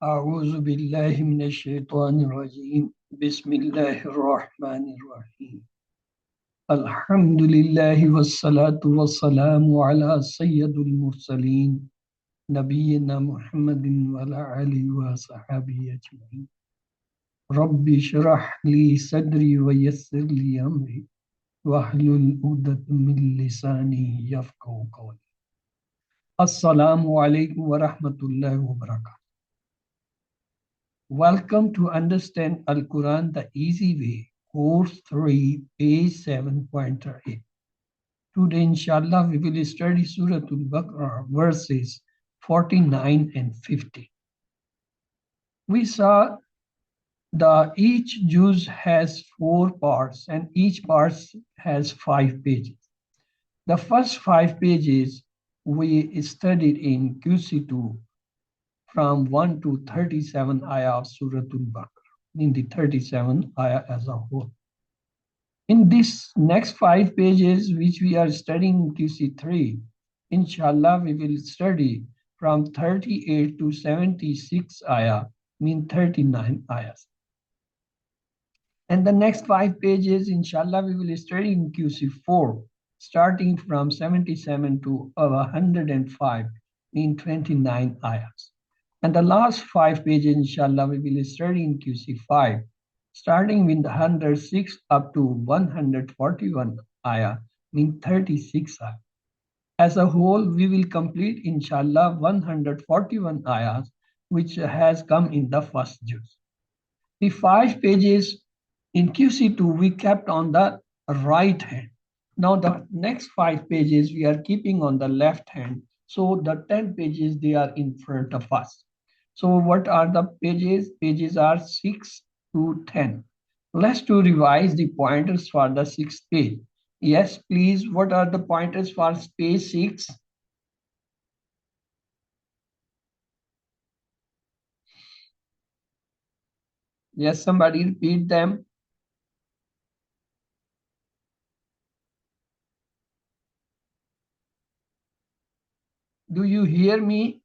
أعوذ بالله من الشيطان الرجيم بسم الله الرحمن الرحيم الحمد لله والصلاة والسلام على سيد المرسلين نبينا محمد وعلى آله وصحبه أجمعين رب اشرح لي صدري ويسر لي أمري واحلل عقدة من لساني يفقهوا قولي السلام عليكم ورحمة الله وبركاته. Welcome to Understand Al-Quran the Easy Way, Course 3, page 7.8. Today, inshallah, we will study Surah Al-Baqarah, verses 49 and 50. We saw that each juz has 4 parts and each part has 5 pages. The first 5 pages we studied in QC2 from 1 to 37 ayah of Surah Al-Baqarah, in the 37 ayah as a whole. In this next 5 pages, which we are studying in QC3, inshallah, we will study from 38 to 76 ayah, mean 39 ayahs. And the next 5 pages, inshallah, we will study in QC4, starting from 77 to 105, mean 29 ayahs. And the last 5 pages, inshallah, we will study in QC5, starting with 106 up to 141 ayah, mean 36 ayah. As a whole, we will complete, inshallah, 141 ayahs, which has come in the first juz. The 5 pages in QC2, we kept on the right hand. Now the next 5 pages, we are keeping on the left hand. So the 10 pages, they are in front of us. So what are the pages? Pages are 6 to 10. Let's to revise the pointers for the 6th page. Yes, please. What are the pointers for page 6? Yes, somebody repeat them. Do you hear me?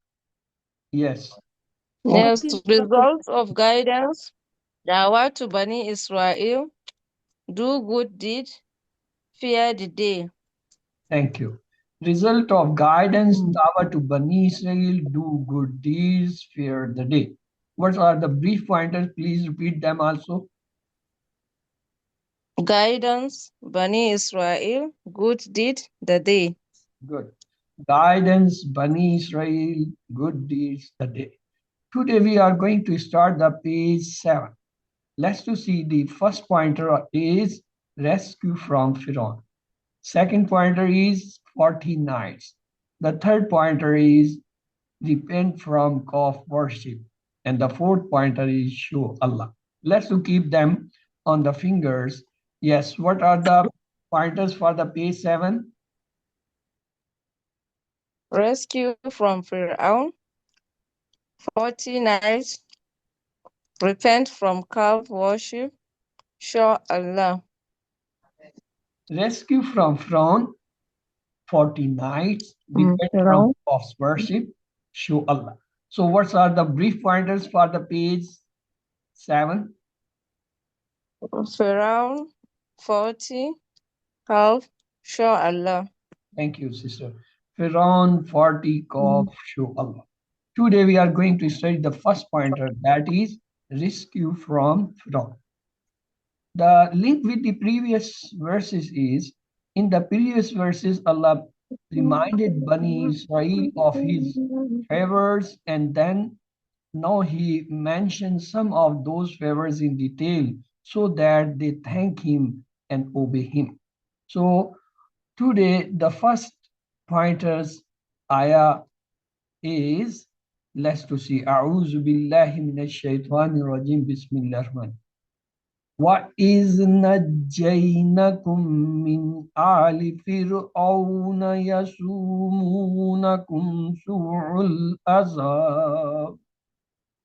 Yes. Yes, results of guidance, Dawah to Bani Israel, do good deed, fear the day. Thank you. Result of guidance, Dawah to Bani Israel, do good deeds, fear the day. What are the brief pointers? Please repeat them also. Guidance, Bani Israel, good deed, the day. Good. Guidance, Bani Israel, good deeds, the day. Today we are going to start the page 7. Let's to see the first pointer is rescue from Pharaoh. Second pointer is 40 nights. The third pointer is repent from calf worship. And the fourth pointer is show Allah. Let's to keep them on the fingers. Yes, what are the pointers for the page 7? Rescue from Pharaoh, 40 nights, repent from calf worship, show Allah. Rescue from Pharaoh, 40 nights, repent from false worship, show Allah. So what are the brief pointers for the page 7? Pharaoh, 40, calf, show Allah. Thank you, sister. Pharaoh, 40, calf, show Allah. Today we are going to study the first pointer, that is rescue from Pharaoh. The link with the previous verses is, in the previous verses, Allah reminded Bani Israel of his favors, and then now he mentions some of those favors in detail so that they thank him and obey him. So today, the first pointers ayah is, let's to see, A'udhu billahi minash shaitanir rajim, bismillahir rahmanir. وَإِذْ نَجَّيْنَكُمْ مِنْ آلِ فِرْعَوْنَ يَسُومُونَكُمْ سُوءَ الْعَذَابِ.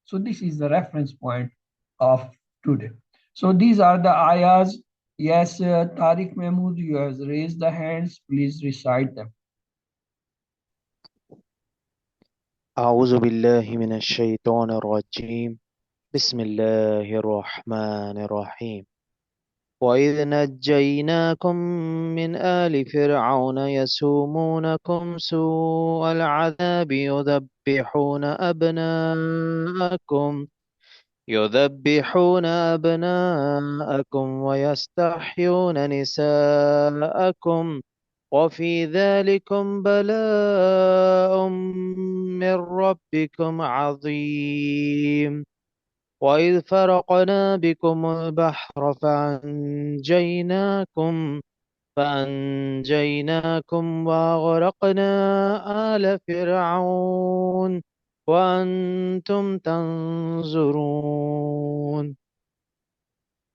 So this is the reference point of today. So these are the ayahs. Yes, Tariq Mahmood, you have raised the hands. Please recite them. أعوذ بالله من الشيطان الرجيم بسم الله الرحمن الرحيم وإذ نجيناكم من آل فرعون يسومونكم سوء العذاب يذبحون أبناءكم ويستحيون نساءكم وفي ذلكم بلاء من ربكم عظيم وإذ فرقنا بكم البحر فأنجيناكم وأغرقنا آل فرعون وأنتم تنظرون.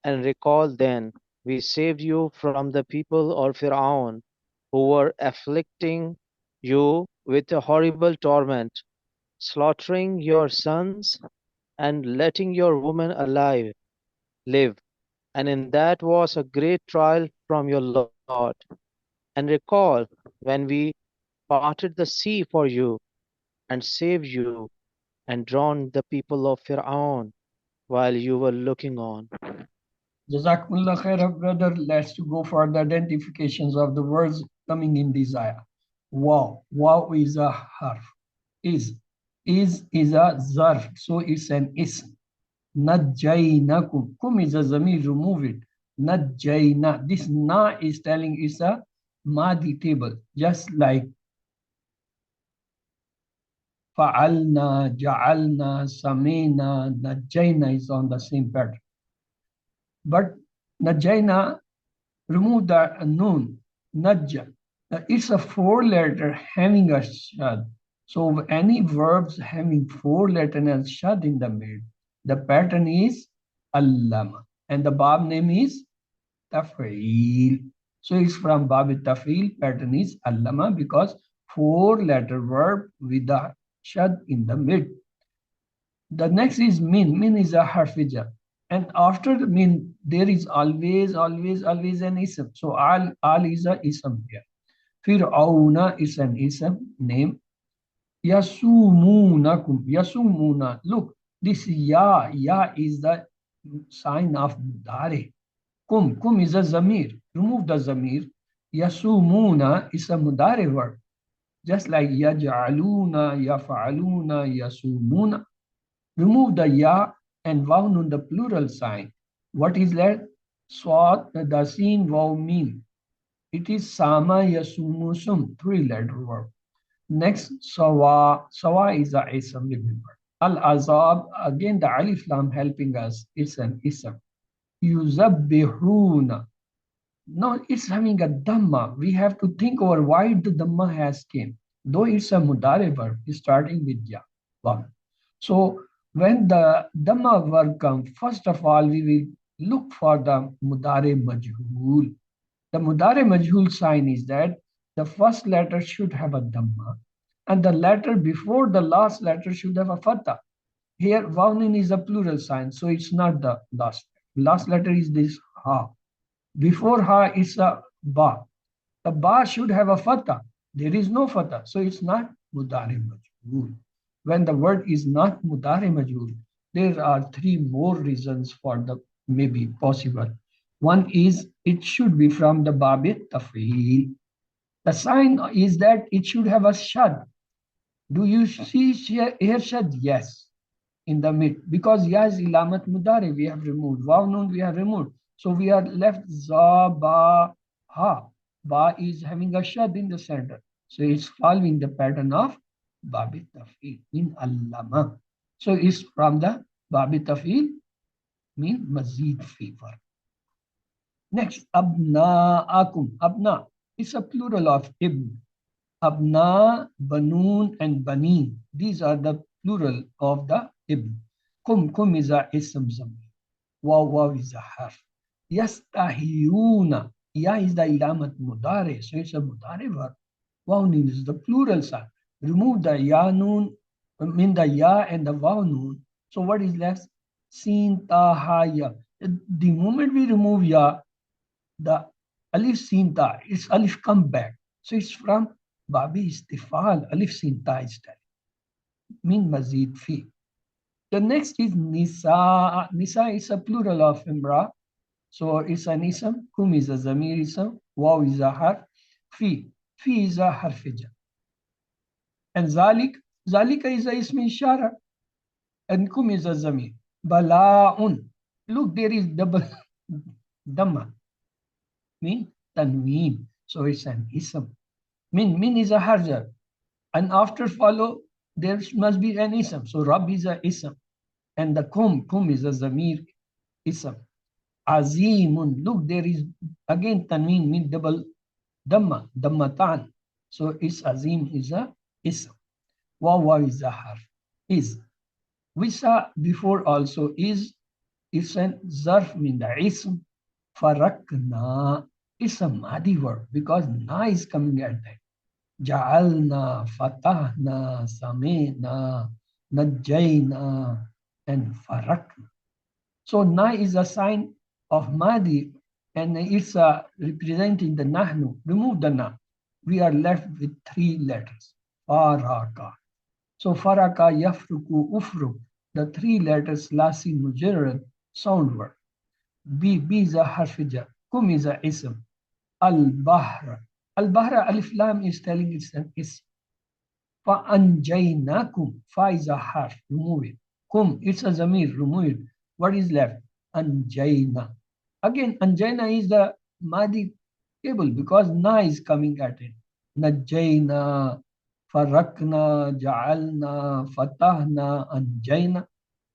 And recall then, we saved you from the people of Fir'aun, who were afflicting you with a horrible torment, slaughtering your sons and letting your women alive live. And in that was a great trial from your Lord. And recall when we parted the sea for you and saved you and drowned the people of Fir'aun while you were looking on. Jazakumullah khair, brother. Let's go for the identifications of the words coming in this ayah. Wow. Wow is a harf. Is. Is a zarf. So it's an ism. Najjaynakum. Kum is a zamir. Remove it. Najjayna. This na is telling it's a madi table. Just like fa'alna, ja'alna, samina, najjayna is on the same pattern. But najjayna, remove the noon, najja. It's a four-letter having a shad. So any verbs having four-letter and shad in the mid, the pattern is allama. And the bab name is taf'il. So it's from bab taf'il, pattern is allama because four-letter verb with the shad in the mid. The next is min. Min is a harfija. And after the min, there is always an ism. So al is a ism here. Fir'auna is an ism name. Yasumunakum. Yasumuna. Look, this ya is the sign of mudare. Kum is a zamir. Remove the zamir. Yasumuna is a mudare word. Just like yaj'aluna, yaf'aluna, yasumuna. Remove the ya and waw nun, the plural sign. What is that? Swat, the sin, waw, mim. It is sama, yasumu, sum, three-letter verb. Next, sawa. Sawa is a ism, remember. Al-azab, again the alif lam helping us. It's an ism. Yuzabbihuna. No, it's having a dhamma. We have to think over why the dhamma has came. Though it's a mudare verb, it's starting with ya. Wow. So when the dhamma verb comes, first of all, we will look for the mudare majhul. The mudare majhul sign is that the first letter should have a dhamma, and the letter before the last letter should have a fatha. Here, vownin is a plural sign, so it's not the last. Last letter is this ha. Before ha is a ba. The ba should have a fatha. There is no fatha, so it's not mudare majhul. When the word is not mudare majhul, there are three more reasons for the maybe possible. One is it should be from the babit tafil. The sign is that it should have a shad. Do you see here shad? Yes, in the mid. Because ya is ilamat mudare, we have removed. Waw nun we have removed. So we are left za, ba, ha. Ba is having a shad in the center. So it's following the pattern of babit tafil in allama. So it's from the babit tafil mean mazid fever. Next, abna'akum. Abna is a plural of ibn. Abna, banun, and banin. These are the plural of the ibn. Kum is a ism zamir. Waw is a harf. Yastahiyuna. Ya is the ilamat mudare. So it's a mudare verb. Waw nun is the plural sign. Remove the ya nun, the ya and the waw nun. So what is left? Sin, ta, ha, ya. The moment we remove ya, the alif sin ta, its alif come back. So it's from babi istifal, alif sin ta is telling. min mazid fi. The next is nisa. Nisa is a plural of imra. So it's an ism. Kum is a zamir ism. Waw is a harf. Fi. Fi is a harf jar. And zalik. Zalika is a ism ishara. And kum is a zamir. Bala'un. Look, there is double dhamma. Mean tanween. So it's an ism. Min is a harjar. And after follow, there must be an ism. So Rabb is a ism. And the kum is a zamir ism. Azimun. Look, there is again tanween, mean double dhamma, dhammatan. So it's azim is a ism. Wawa is a harf. Is. We saw before also is an zarf min the ism. Farakna is a madi word because na is coming at that. Ja'alna, fatahna, samina, najjayna, and farakna. So na is a sign of madi and it's representing the nahnu. Remove the na. We are left with three letters. Faraka. So faraka, yafruku, ufruk. The three letters lasi mujarrad sound word. B is a harfija. Kum is a ism. Al-bahra. Al-bahra alif lam is telling it's an ism. Fa-anjaynakum. Fa is a harf. Remove it. Kum, it's a zamir. Remove it. What is left? Anjayna. Again, anjayna is the madi table because na is coming at it. Najjayna, farakna, ja'alna, fatahna, anjayna.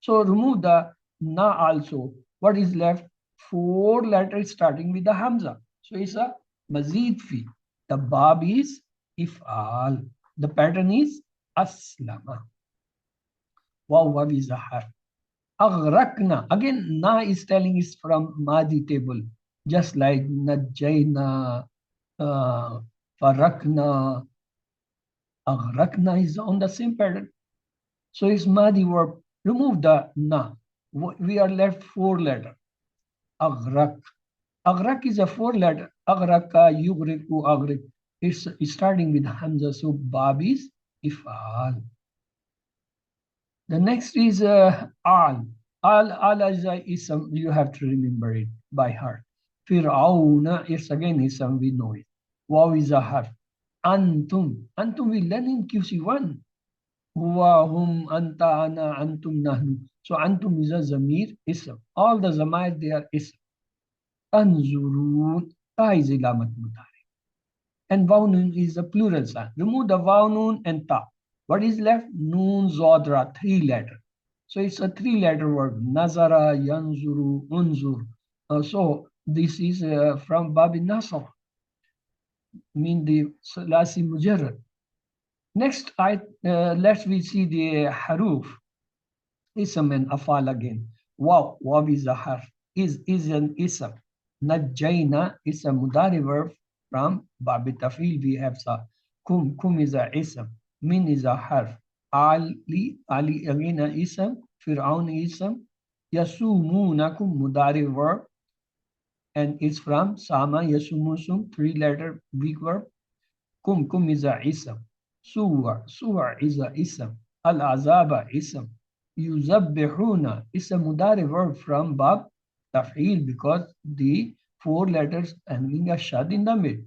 So remove the na also. What is left? Four letters starting with the hamza. So it's a mazid fi. The bab is if'al. The pattern is aslama. Waw is a harf. Aghraqna. Again, na is telling is from madi table. Just like najjayna, farakna. Aghraqna is on the same pattern. So it's madi verb. Remove the na. We are left four letter. Aghraq. Aghraq is a four letter. Aghraka, yughriqu, aghraq. It's starting with hamza. So bab is if'al. The next is al. Al is a ism. You have to remember it by heart. Fir'auna, it's again ism. We know it. Waw is a harf. Antum. Antum we learn in QC1. Huwa, hum, anta, ana, antum, nahnu. So antum is a zamir ism. All the zamir they are ism. Tanzurun. Ta is ilamat mudari. And vawnun is a plural sign. Remove the vawnun and ta. What is left? Noon, zodra, three letter. So it's a three letter word. Nazara, yanzuru, unzur. So this is from Babi Nasr. Mean the Salasi Mujarrad. Next, let's we see the haruf. Ism and afal again. Waw is a harf. Is an ism. Najjayna is a mudari verb from Babi Tafil we have saw. Kum is a ism. Min is a harf. Ali again a ism. Fir'aun ism. Yasumunakum mudari verb. And it's from Sama Yasumusum, three letter Greek verb. Kum is a ism. Suwar is a ism. Al-azaba ism. Yuzabbihuna is a mudari verb from Bab Taf'il because the four letters ending a shad in the mid.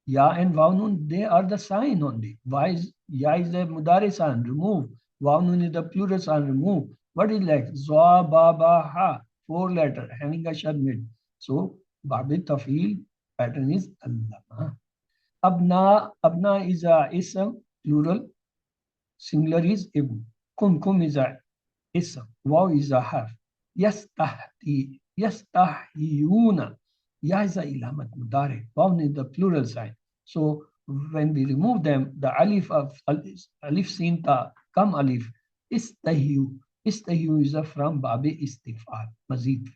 Ya and Wawnun, they are the sign only. Why is Ya is the mudari sign, remove. Wawnun is the plural sign, remove. What is like? Zwa, ba, ba, ha. Four letter having a shad mid. So Babi Tafil pattern is Allama. Abna is a ism, plural. Singular is ibn. Kum is a ism. Waw is a harf. Yastahiyuna. Ya is a ilamat mudari. Waw is the plural sign. So when we remove them, the alif of alif sin ta kam alif istahiyu. Istahiyu is a from Babi istifal. Mazid.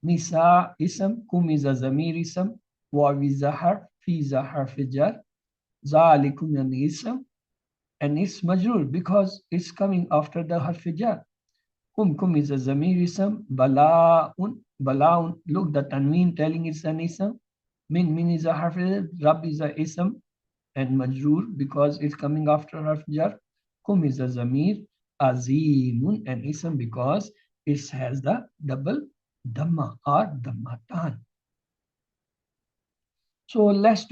Nisa ism. Kum is a zamir ism. Waw is a harf. Fi is a harf jar. Zalikum an ism. And it's majrur because it's coming after the harf jar. Kum is a zamir ism. Balaun. Look, the tanween telling it's an ism. Min is a harf jar. Rab is a ism and majrur because it's coming after harf jar. Kum is a zamir, azimun and ism because it has the double dhamma or dhammatan. So let's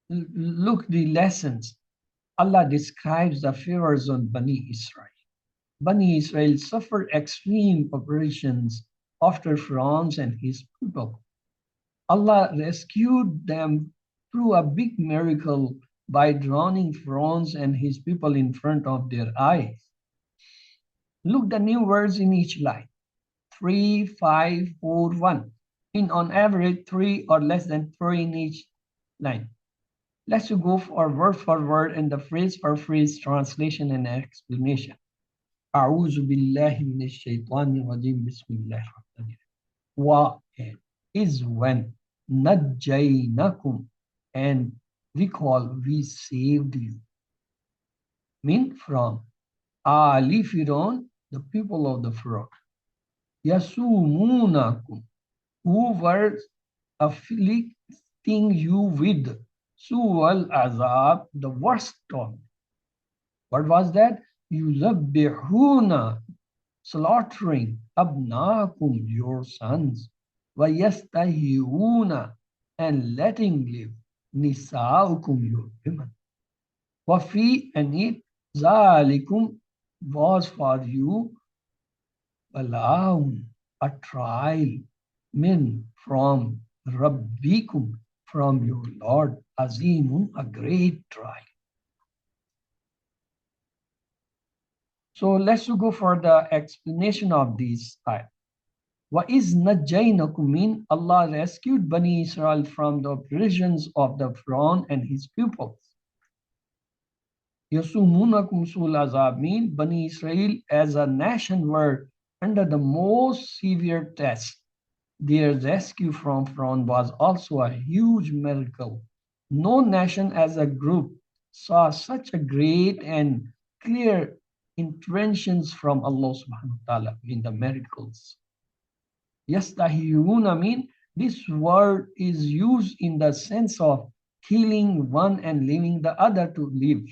look the lessons. Allah describes the favors on Bani Israel. Bani Israel suffered extreme operations after Pharaoh and his people. Allah rescued them through a big miracle by drowning Pharaoh and his people in front of their eyes. Look the new words in each line. 3, 5, 4, 1. In on average 3 or less than 3 in each line. Let's go for word and the phrase for phrase translation and explanation. أعوذ بالله من الشيطان الرجيم بسم الله الرحمن الرحيم. Is when najjaynakum and recall we saved you. Mean from Ali Firon, the people of the Pharaoh. Yasumunakum, who were afflicting you with Su'al Azab, the worst torment. What was that? Yuzabbihuna, slaughtering abnaakum, your sons. Vayastahiyuna, and letting live nisaukum, your women. Wafi, and it zalikum was for you balaun, a trial, min from rabbikum, from your Lord, azimun, a great trial. So let's go for the explanation of these ayat. What is najjaynakum mean? Allah rescued Bani Israel from the oppressions of the Pharaoh and his pupils. Yasumunakum sul azab mean Bani Israel as a nation were under the most severe test. Their rescue from Pharaoh was also a huge miracle. No nation as a group saw such a great and clear interventions from Allah subhanahu wa ta'ala in the miracles. Yastahiyuna mean this word is used in the sense of killing one and leaving the other to live.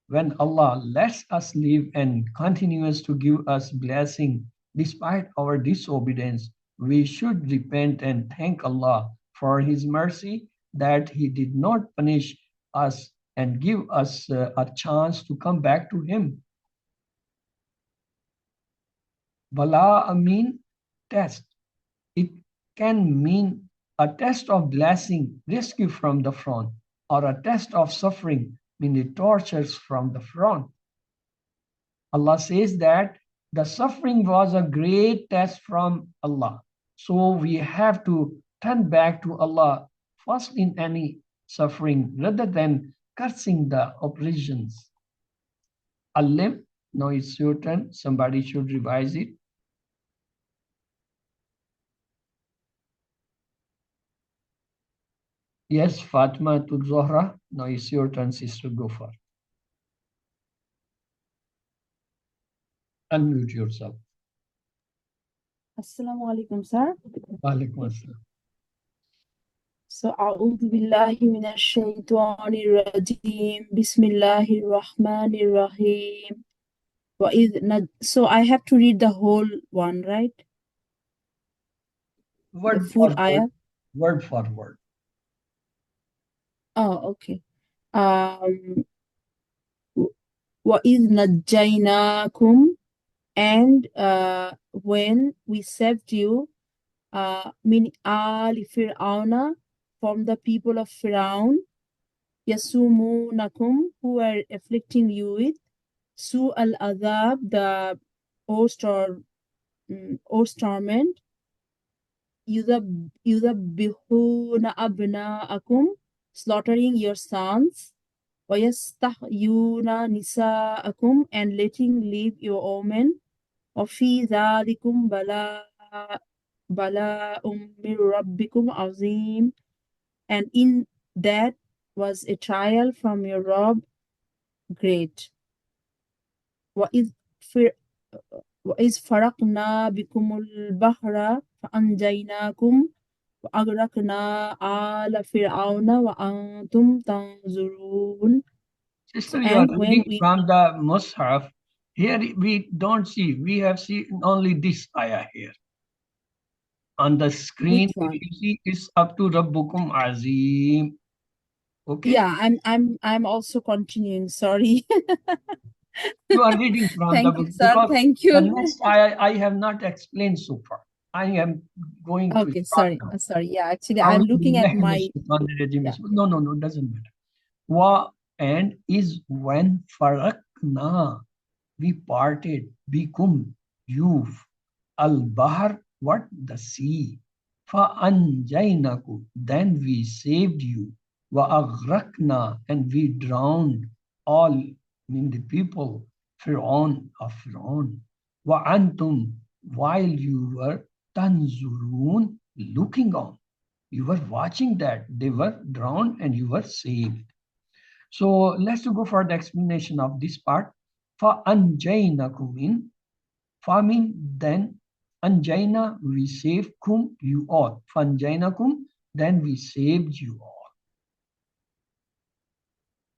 When Allah lets us live and continues to give us blessing despite our disobedience, we should repent and thank Allah for His mercy that He did not punish us and give us a chance to come back to Him. Bala mean test. It can mean a test of blessing, rescue from the front, or a test of suffering, meaning tortures from the front. Allah says that the suffering was a great test from Allah. So we have to turn back to Allah first in any suffering rather than cursing the oppressions. Alim, now it's your turn. Somebody should revise it. Yes, Fatima to Zohra. Now it's your turn, sister. Go for it. Unmute yourself. Assalamu alaikum, sir. Walaikum assalam. So, أعوذ بالله من الشيطان الرجيم بسم الله الرحمن الرحيم. So I have to read the whole one, right? Word The full for ayah. word for word. Oh, okay. وَإِذْ نَجَّيْنَاكُمْ, and when we saved you, min ali fir'auna, from the people of Fir'aun, yasumunakum, who are afflicting you with su al-adhab, the worst torment, yudabbihuna abna'akum, slaughtering your sons, وَيَسْتَحْيُونَ نِسَاءَكُمْ, and letting live your women. وَفِي ذَلِكُمْ بَلَاءٌ مِّن رَبِّكُمْ عَظِيمٌ, and in that was a trial from your Rabb great. وَإِذْ فَرَقْنَا بِكُمُ الْبَحْرَ فَأَنْجَيْنَاكُمْ وأغرقنا آل فرعون وأنتم تنظرون. So, Sister, you are and when reading we, from the Mus'haf. Here we don't see, we have seen only this ayah here. On the screen, which if one? you see, it's up to Rabbukum Azim. Okay? Yeah, I'm also continuing. Sorry. You are reading from the Thank you, book sir. because Thank the you. next I have not explained so far. I am going to Okay, start sorry. now. Sorry. Yeah, actually, I'm أعوذ looking at بالله من my, الشيطان الرجيم. yeah. No, no, no, doesn't matter. Wa and is when farakna, we parted, bikum, you, al-bahr, what? The sea. Fa-anjaynaku, then we saved you. Wa-aghraqna, and we drowned all, mean the people, Fir'aun of Fir'aun. Wa-antum, while you were tanzurun, looking on. You were watching that. They were drowned and you were saved. So let's go for the explanation of this part. فَأَنْجَيْنَكُمْ in Famin, then Anjaina, we saved kum, you all. Fanjainakum, then we saved you all.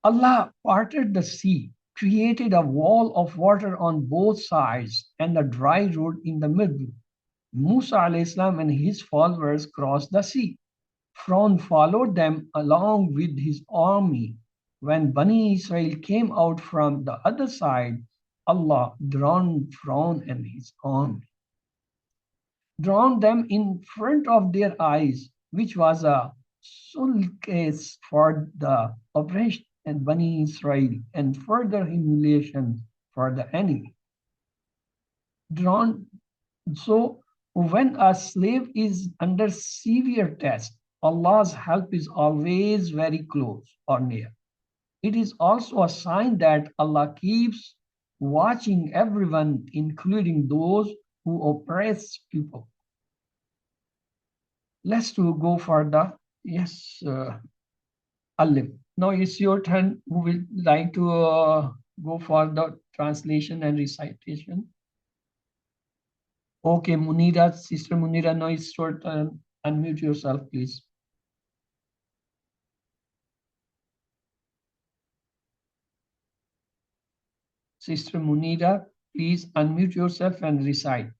Allah parted the sea, created a wall of water on both sides and a dry road in the middle. Musa alayhi salam and his followers crossed the sea. Pharaoh followed them along with his army. When Bani Israel came out from the other side, Allah drowned Pharaoh and his army. Drowned them in front of their eyes, which was a sole case for the oppression and Bani Israel and further humiliation for the enemy. Drowned. So when a slave is under severe test, Allah's help is always very close or near. It is also a sign that Allah keeps watching everyone, including those who oppress people. Let's go for the, yes, Alif. Now it's your turn. Who will like to go for the translation and recitation? Okay, Munira, Sister Munira, now it's your turn. Unmute yourself, please. Sister Munira, please unmute yourself and recite.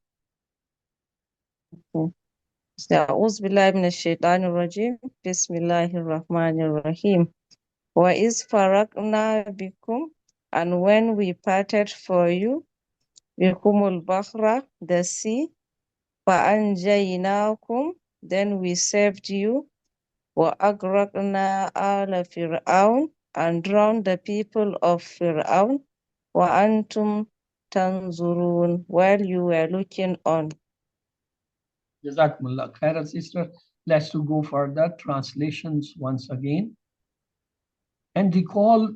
أعوذ بالله من الشيطان الرجيم بسم الله الرحمن الرحيم وَإِذْ فَرَقْنَا بِكُمْ, and when we parted for you, بِكُمُ الْبَحْرَ, the sea, فَأَنْجَيْنَاكُمْ, then we saved you, وَأَغْرَقْنَا آلَ فِرْعَوْنَ, and drowned the people of Fir'aun, وَأَنْتُمْ تَنْظُرُونَ, while you were looking on. Jazakumullah khairan, sister. Let's go for the translations once again. And recall,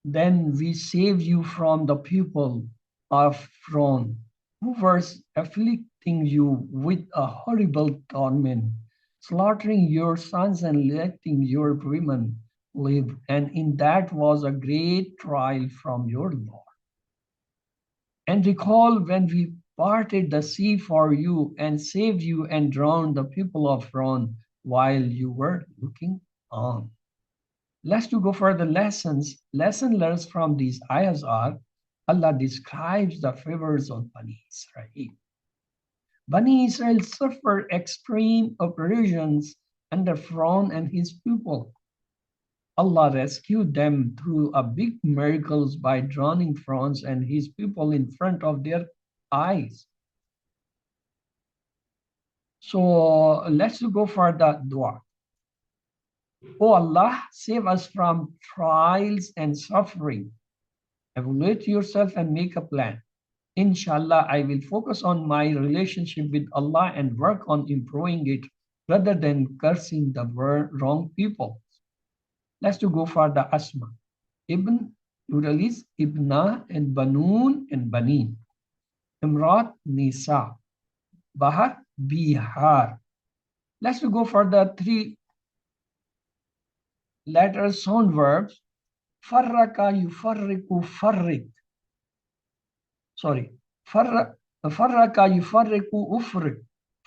then we saved you from the people of Pharaoh, who were afflicting you with a horrible torment, slaughtering your sons and letting your women live. And in that was a great trial from your Lord. And recall when we parted the sea for you and saved you and drowned the people of Pharaoh while you were looking on. Let's go for the lessons. Lesson learned from these ayahs are, Allah describes the favors of Bani Israel. Bani Israel suffered extreme oppressions under Pharaoh and his people. Allah rescued them through a big miracles by drowning Pharaoh and his people in front of their eyes. So let's go for the dua. Oh Allah, save us from trials and suffering. Evaluate yourself and make a plan. Inshallah, I will focus on my relationship with Allah and work on improving it rather than cursing the wrong people. Let's go for the Asma. Ibn, plural is Ibna and Banun and Banin. Imrat, Nisa. Bahar, Bihar. Let's go for the three letter sound verbs. Farraka, yufarriku, farrik. Sorry. Farraka, yufarriku, ufrik.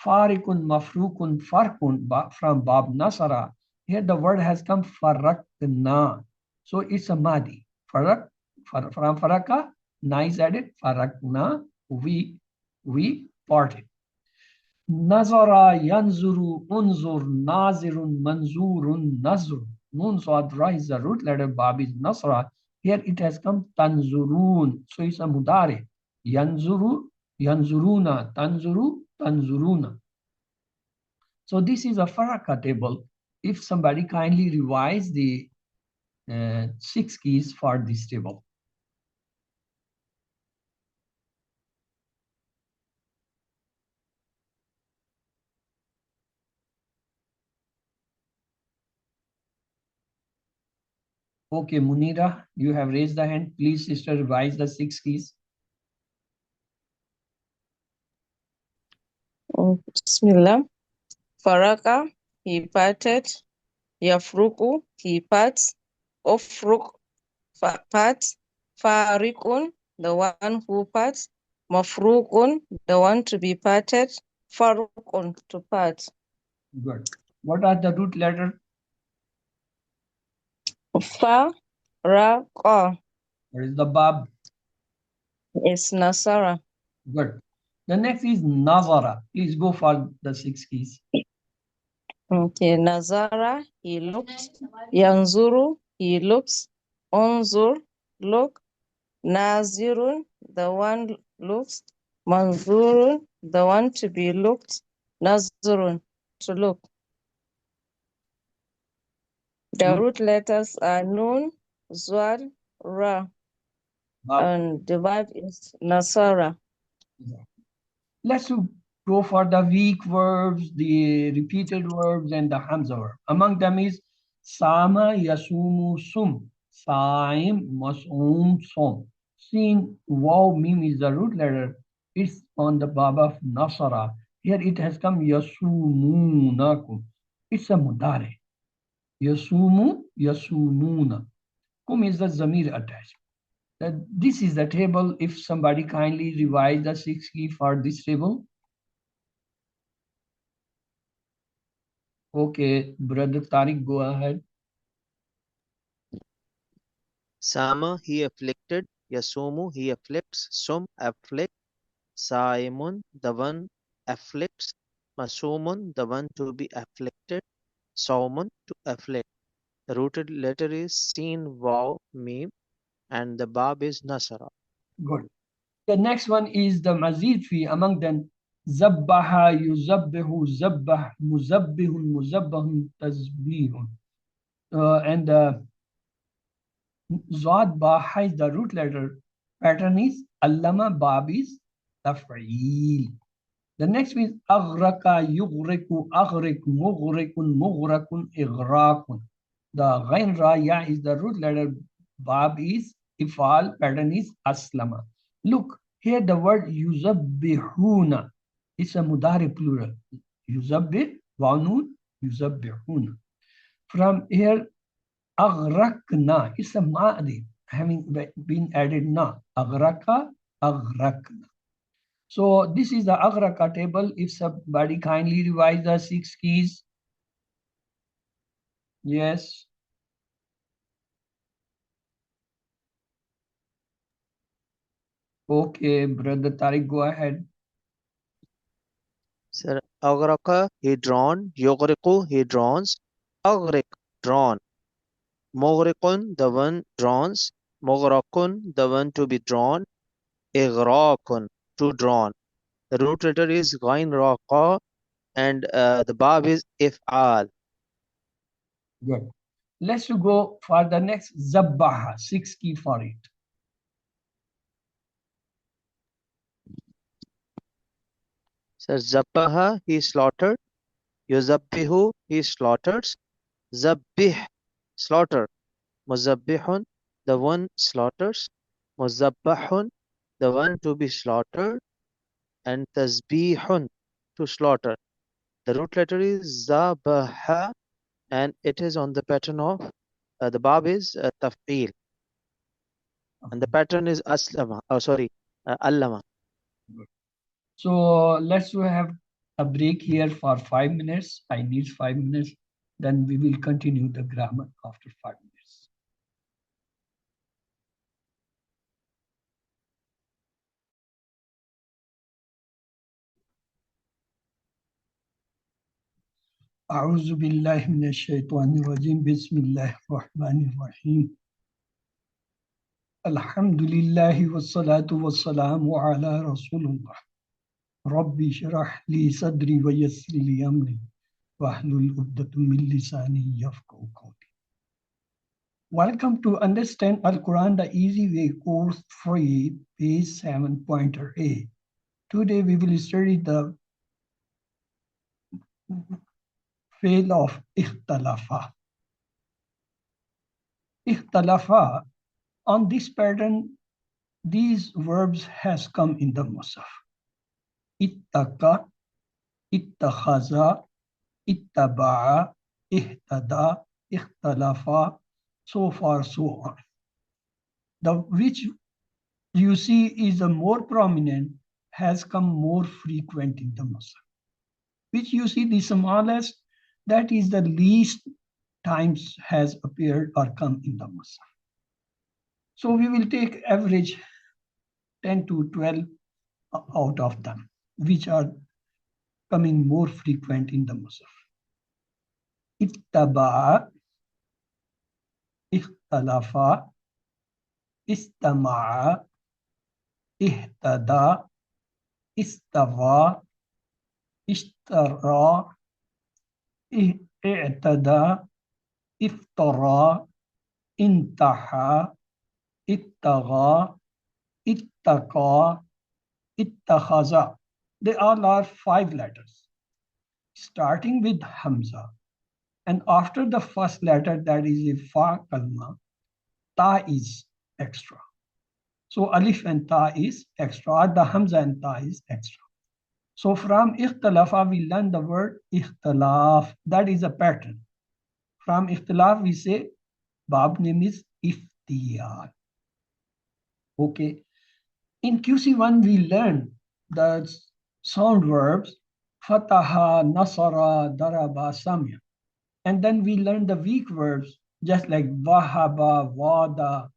Farikun, mafrukun, farkun from Bab Nasara. Here the word has come farakna. So it's a madi. Farak, from faraka, na is added. Farakna, we parted. Nazara, yanzuru, unzur, nazirun, manzurun, nazr. Nun Sadra is the root letter. Bab is Nasra. Here it has come tanzurun. So it's a mudare. Yanzuru, yanzuruna, tanzuru, tanzuruna. So this is a faraka table. If somebody kindly revise the 6 keys for this table. Okay, Munira, you have raised the hand. Please, sister, revise the 6 keys. Bismillah. Faraka, he parted. Yafruku, he parts. Ofruk, parts. Farikun, the one who parts. Mafrukun, the one to be parted. Farukun, to part. Good. What are the root letters? Faraka What is the Bab? is Nasara. Good. The next is Nazara. Please go for the 6 keys. Okay, Nazara, he looks. Yanzuru, he looks. Unzur, look. Nazirun, the one looks. Manzurun, the one to be looked. Nazrun, to look. The root letters are Nun, Zwad, Ra, Bab. and the verb is Nasara. Let's go for the weak verbs, the repeated verbs, and the Hamza verb. Among them is Sama, Yasumu, Sum. Saim, Masum, Som. Sin, Waw, Mim is the root letter. It's on the Bab of Nasara. Here it has come Yasumunakum. It's a Mudare. Yasumu, Yasumuna. Kum is the Zamir attached. This is the table. If somebody kindly revise the 6 key for this table. Okay, brother Tariq, go ahead. Sama, he afflicted. Yasumu, he afflicts. Sum, afflict. Saimun, the one afflicts. Masumun, the one to be afflicted. Saumun, to afflict. The rooted letter is Sin, Waw, Mim, and the Bab is Nasara. Good. The next one is the Mazid fi. Among them, Zabbaha, Yuzabbihu, Zabbah, Muzabbihun, Muzabbahun, Tazbihun. And Zad Baha is the root letter. Pattern is Allama, Bab is Taf'eel. The next is Aghraka, Yughriku, Aghrik, Mughrikun, Mughrakun, Ighraqun. The Ghain Ra Ya is the root letter. Bab is Ifal, pattern is Aslama. Look, here the word Yuzabbihuna. It's a Mudari plural. Yuzabbih, Wanun, Yuzabbihuna. From here, Aghrakna. It's a Ma'adi having been added na. Aghraka, Aghrakna. So this is the Aghraka table. If somebody kindly revise the 6 keys. Yes. Okay, brother Tariq, go ahead. Sir, Agraka, he drawn. Yogriku, he drowns. Agrik, drawn. Moghrikun, the one drowns. Moghrakun, the one to be drawn. Ighraqun, to drawn. The root letter is Ghain Raqa, and the Bab is If'al. Good. Let's go for the next Zabbaha, 6 key for it. Sir, Zabbaha, he slaughtered. Yuzabbihu, he slaughters. Zabbih, slaughter. Muzabbihun, the one slaughters. Muzabbahun, the one to be slaughtered. And Tasbihun, to slaughter. The root letter is Zabaha, and it is on the pattern of the Bab is Taf'il. And the pattern is Aslama. Oh, sorry, Allama. So let's have a break here for 5 minutes. I need 5 minutes. Then we will continue the grammar after 5 minutes. أعوذ بالله من الشيطان الرجيم بسم الله الرحمن الرحيم الحمد لله والصلاة والسلام على رسول الله ربي اشرح لي صدري ويسر لي أمري واحلل عقدة من لساني يفقهوا قولي. Welcome to Understand Al-Quran the Easy Way, Course 3, page 7.A. Today we will study the fail of ikhtalafa. Ikhtalafa, on this pattern, these verbs has come in the Musaf. Ittaqa, ittakhaza, ittaba'a, ihtada, ikhtalafa, so far, so on. The which you see is the more prominent has come more frequent in the Musaf. Which you see the smallest, that is the least times has appeared or come in the Musaf. So we will take average 10 to 12 out of them, which are coming more frequent in the Musaf. Ittaba'a, ikhtalafa, istama'a, ihtada, istawa, ishtara, i'tada, iftara, intaha, ittaga, ittaqa, ittakhaza. They all are 5 letters, starting with Hamza. And after the first letter, that is a fa kalma, ta is extra. So alif and ta is extra, the Hamza and ta is extra. So from ikhtalafa, we learn the word ikhtalaf. That is a pattern. From ikhtilaf, we say bab name is iftiyar. Okay. In QC1, we learn the sound verbs fataha, nasara, daraba, samya. And then we learn the weak verbs just like wahaba, wada,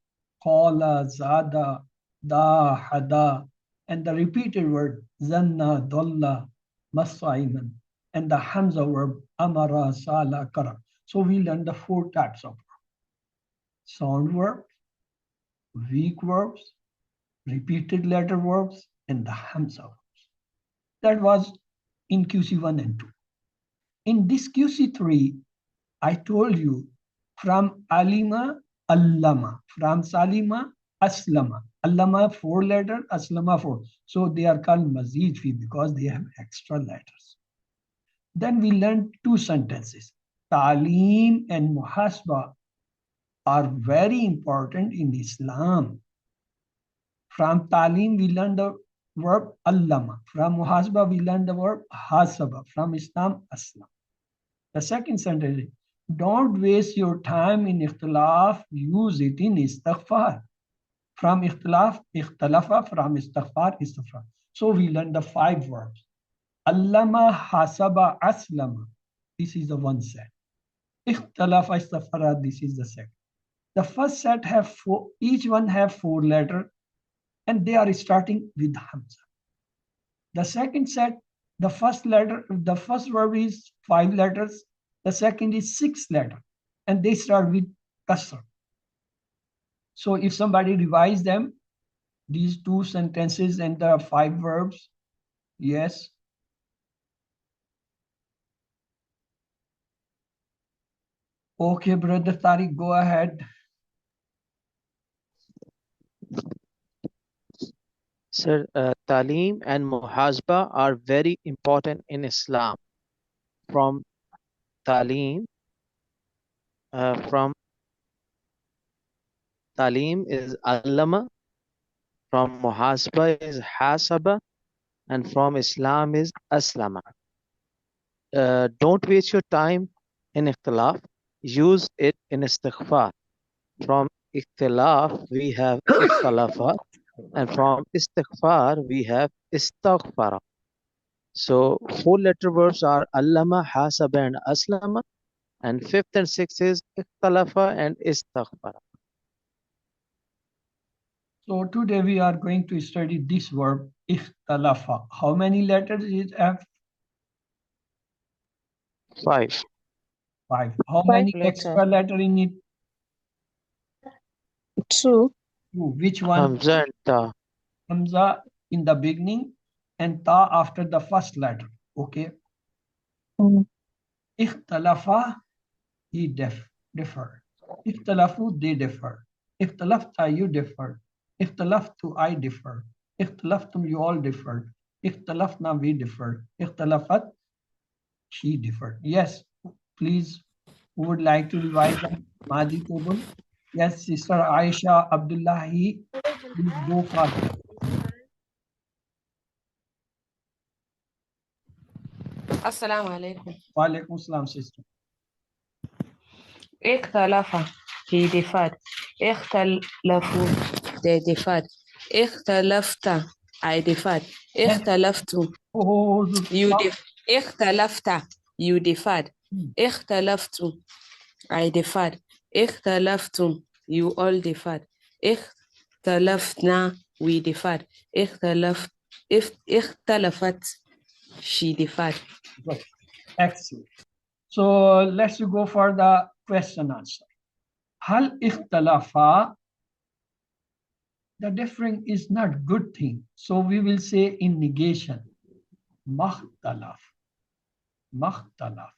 qala, zada, da, hada, and the repeated word zanna, dolla, masaiman, and the hamza verb amara, sala, kara. So we learn the 4 types of sound verbs, weak verbs, repeated letter verbs, and the hamza verbs. That was in QC1 and 2. In this QC3, I told you from alima, allama, from salima, aslama. Allama 4 letter, aslama 4. So they are called mazid fi because they have extra letters. Then we learned 2 sentences. Talim and muhasba are very important in Islam. From talim, we learn the verb allama. From muhasba, we learn the verb hasaba. From Islam, aslam. The second sentence is, don't waste your time in ikhtilaf, use it in istighfar. From ikhtilaf, ikhtalafa, from istighfar, istighfar. So we learn the 5 verbs. Allama, hasaba, aslama. This is the one set. Ikhtalafa, istighfara, this is the second. The first set have 4, each one have 4 letters, and they are starting with Hamza. The second set, the first verb is 5 letters, the second is 6 letters, and they start with kasra. So if somebody revise them, these 2 sentences and the 5 verbs, yes. Okay, brother Tariq, go ahead. Sir, Talim and Muhasba are very important in Islam. From Talim, from Talim is Allama, from Muhasba is Hasaba, and from Islam is Aslama. Don't waste your time in Ikhtilaf, use it in Istighfar. From Ikhtilaf, we have Ikhtalafa, and from Istighfar, we have Istaghfara. So 4 letter words are allama, hasaba, and aslama. And fifth and sixth is ikhtalafa and istaghfara. So today we are going to study this verb, ikhtalafa. How many letters is F? 5. 5. How 5 many letters. extra letter in it? 2. 2. Which one? Hamza and ta. Hamza in the beginning and ta after the first letter. Okay. Ikhtalafa, he differ. Ikhtalafu, they differ. Ikhtalafta, you differ. Ikhtalaftu, I differ. Ikhtalaftum, you all differ. Ikhtalafna, we differ. Ikhtalafat, she differed. Yes, please, who would like to revise the Madi table? Yes, Sister Aisha Abdullahi, please go for that. Assalamu alaikum. Wa alaikum salam, sister. اختلف, he differed. اختلفوا, they differed. اختلفت, I differed. اختلفت, Oh, you differed. اختلفت, you differed. اختلفت, I differed. اختلفتم, you all differed. اختلفنا, we differed. اختلفت, she differed. good. Excellent. So let's go for the question answer. Hal ikhtalafa, the differing is not good thing. So we will say in negation, makhtalaf. Makhtalaf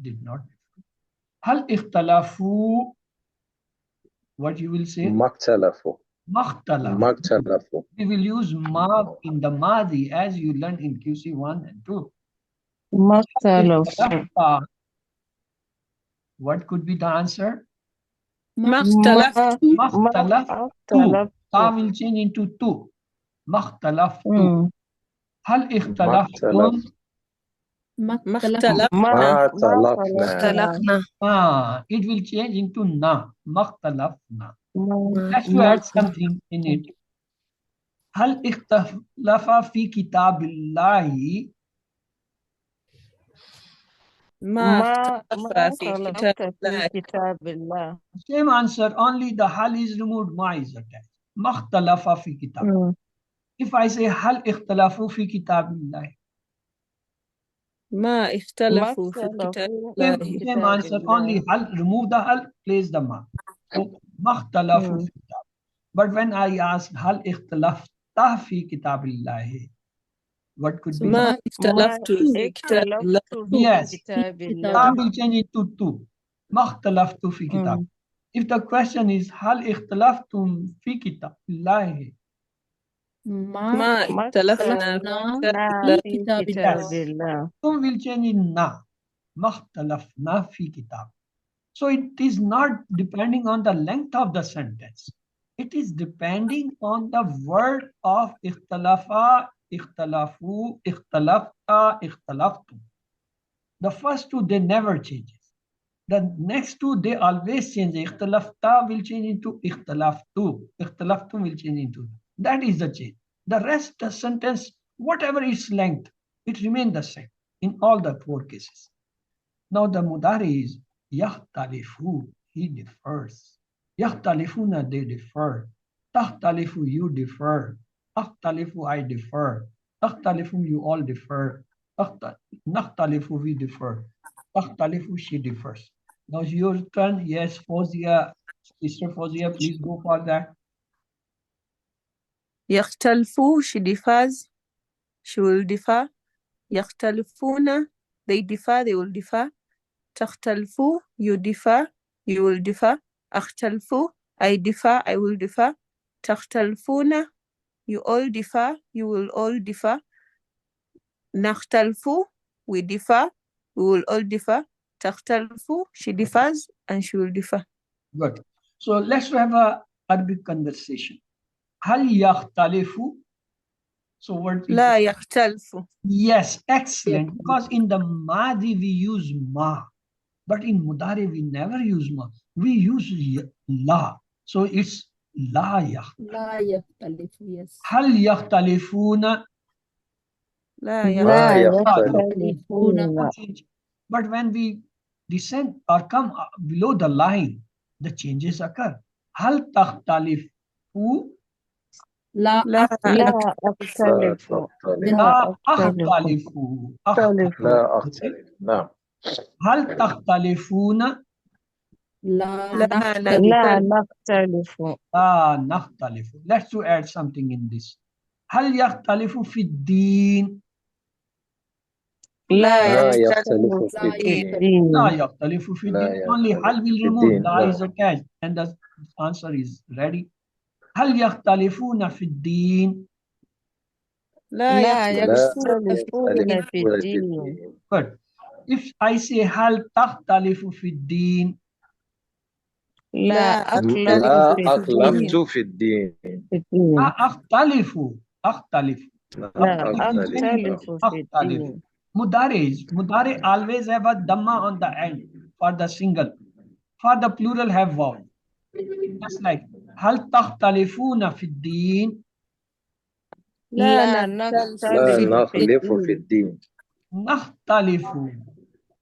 did not differ. Hal ikhtalafu, what you will say? Maktalafu. Makhtalaf. Maktalafu. We will use ma in the madi as you learn in QC1 and 2. Maktalafu. What could be the answer? Makhtalaftu. Makhtalaftu. Ta will change into 2. Makhtalaftu. Hal ikhtalaftum? Makhtalafna. It will change into na. Makhtalafna. Let's add something in it. Hal ikhtalafa fi kitabillahi? Same answer, only the hal is removed, ma is attached. Makhtalafa fi kitab. If I say hal ikhtalafu fi kitabillahi? Same answer, only hal, remove the hal, place the ma. So, makhtalafu fi kitab. But when I ask hal ikhtalafta fi kitabillahi, what could be? Yes, ta will change into 2. Makhtalaftu fi kitab. If the question is hal ikhtalaftum fi kitabillahi? Tum will change in na. Makhtalafna fi kitab. So it is not depending on the length of the sentence. It is depending on the word of ikhtalafa, ikhtalafu, ikhtalafta, ikhtalaftum. The first two, they never change. The next two, they always change. Ikhtalafta will change into ikhtalaftu. Ikhtalaftum will change into. That is the change. The rest, the sentence, whatever its length, it remains the same in all the 4 cases. Now the mudari is yahtalifu, he differs. Yahtalifuna, they differ. Tahtalifu, you differ. Akhtalifu, I differ. Takhtalifum, you all differ. Nakhtalifu, we differ. Takhtalifu, she differs. Now it's your turn. Yes, Fozia, Sister Fozia, please go for that. يختلفوا, she differs, she will differ. يختلفون, they differ, they will differ. تختلفوا, you differ, you will differ. أختلفوا, I differ, I will differ. تختلفون, you all differ, you will all differ. نختلفوا, we differ, we will all differ. تختلفوا, she differs and she will differ. Good. So let's have a Arabic conversation. هل يختلفوا? So what? لا يختلفوا. Yes, excellent. Because in the Madi we use ma, but in Mudari we never use ma. We use la. So it's la yakhtalifu. La yakhtalifu, yes. هل يختلفون? لا لا يختلف. يختلفون. change. But when we descend or come below the line, the changes occur. هل تختلفوا؟ لا لا لا أختلف. تختلف. لا لا أختلف. أختلفوا. أختلف. لا أختلف. نعم. هل تختلفون؟ لا لا نختلف. لا نختلف. نختلف. لا نختلف. Let's to add something in this. هل يختلف في الدين؟ لا لا يختلف يختلف في لا في الدين. الدين. لا يختلف في لا الدين. Only يختلف هل will في remove. الدين. La is نعم. attached and the answer is ready. هل يختلفون في الدين؟ لا لا يختلفون لا يختلفون في يختلفون في الدين. الدين. Good. If I say هل تختلف في الدين؟ لا لا أخلف لا في أخلفت الدين. في الدين. في الدين. لا أختلف. أختلف. لا أختلف. أختلف في أختلف. الدين. Mudare always have a dhamma on the end for the single. For the plural have vowel. Just like هل تختلفون في الدين؟ لا لا نختلف لا في نختلف في نخلف في الدين. الدين. نختلف.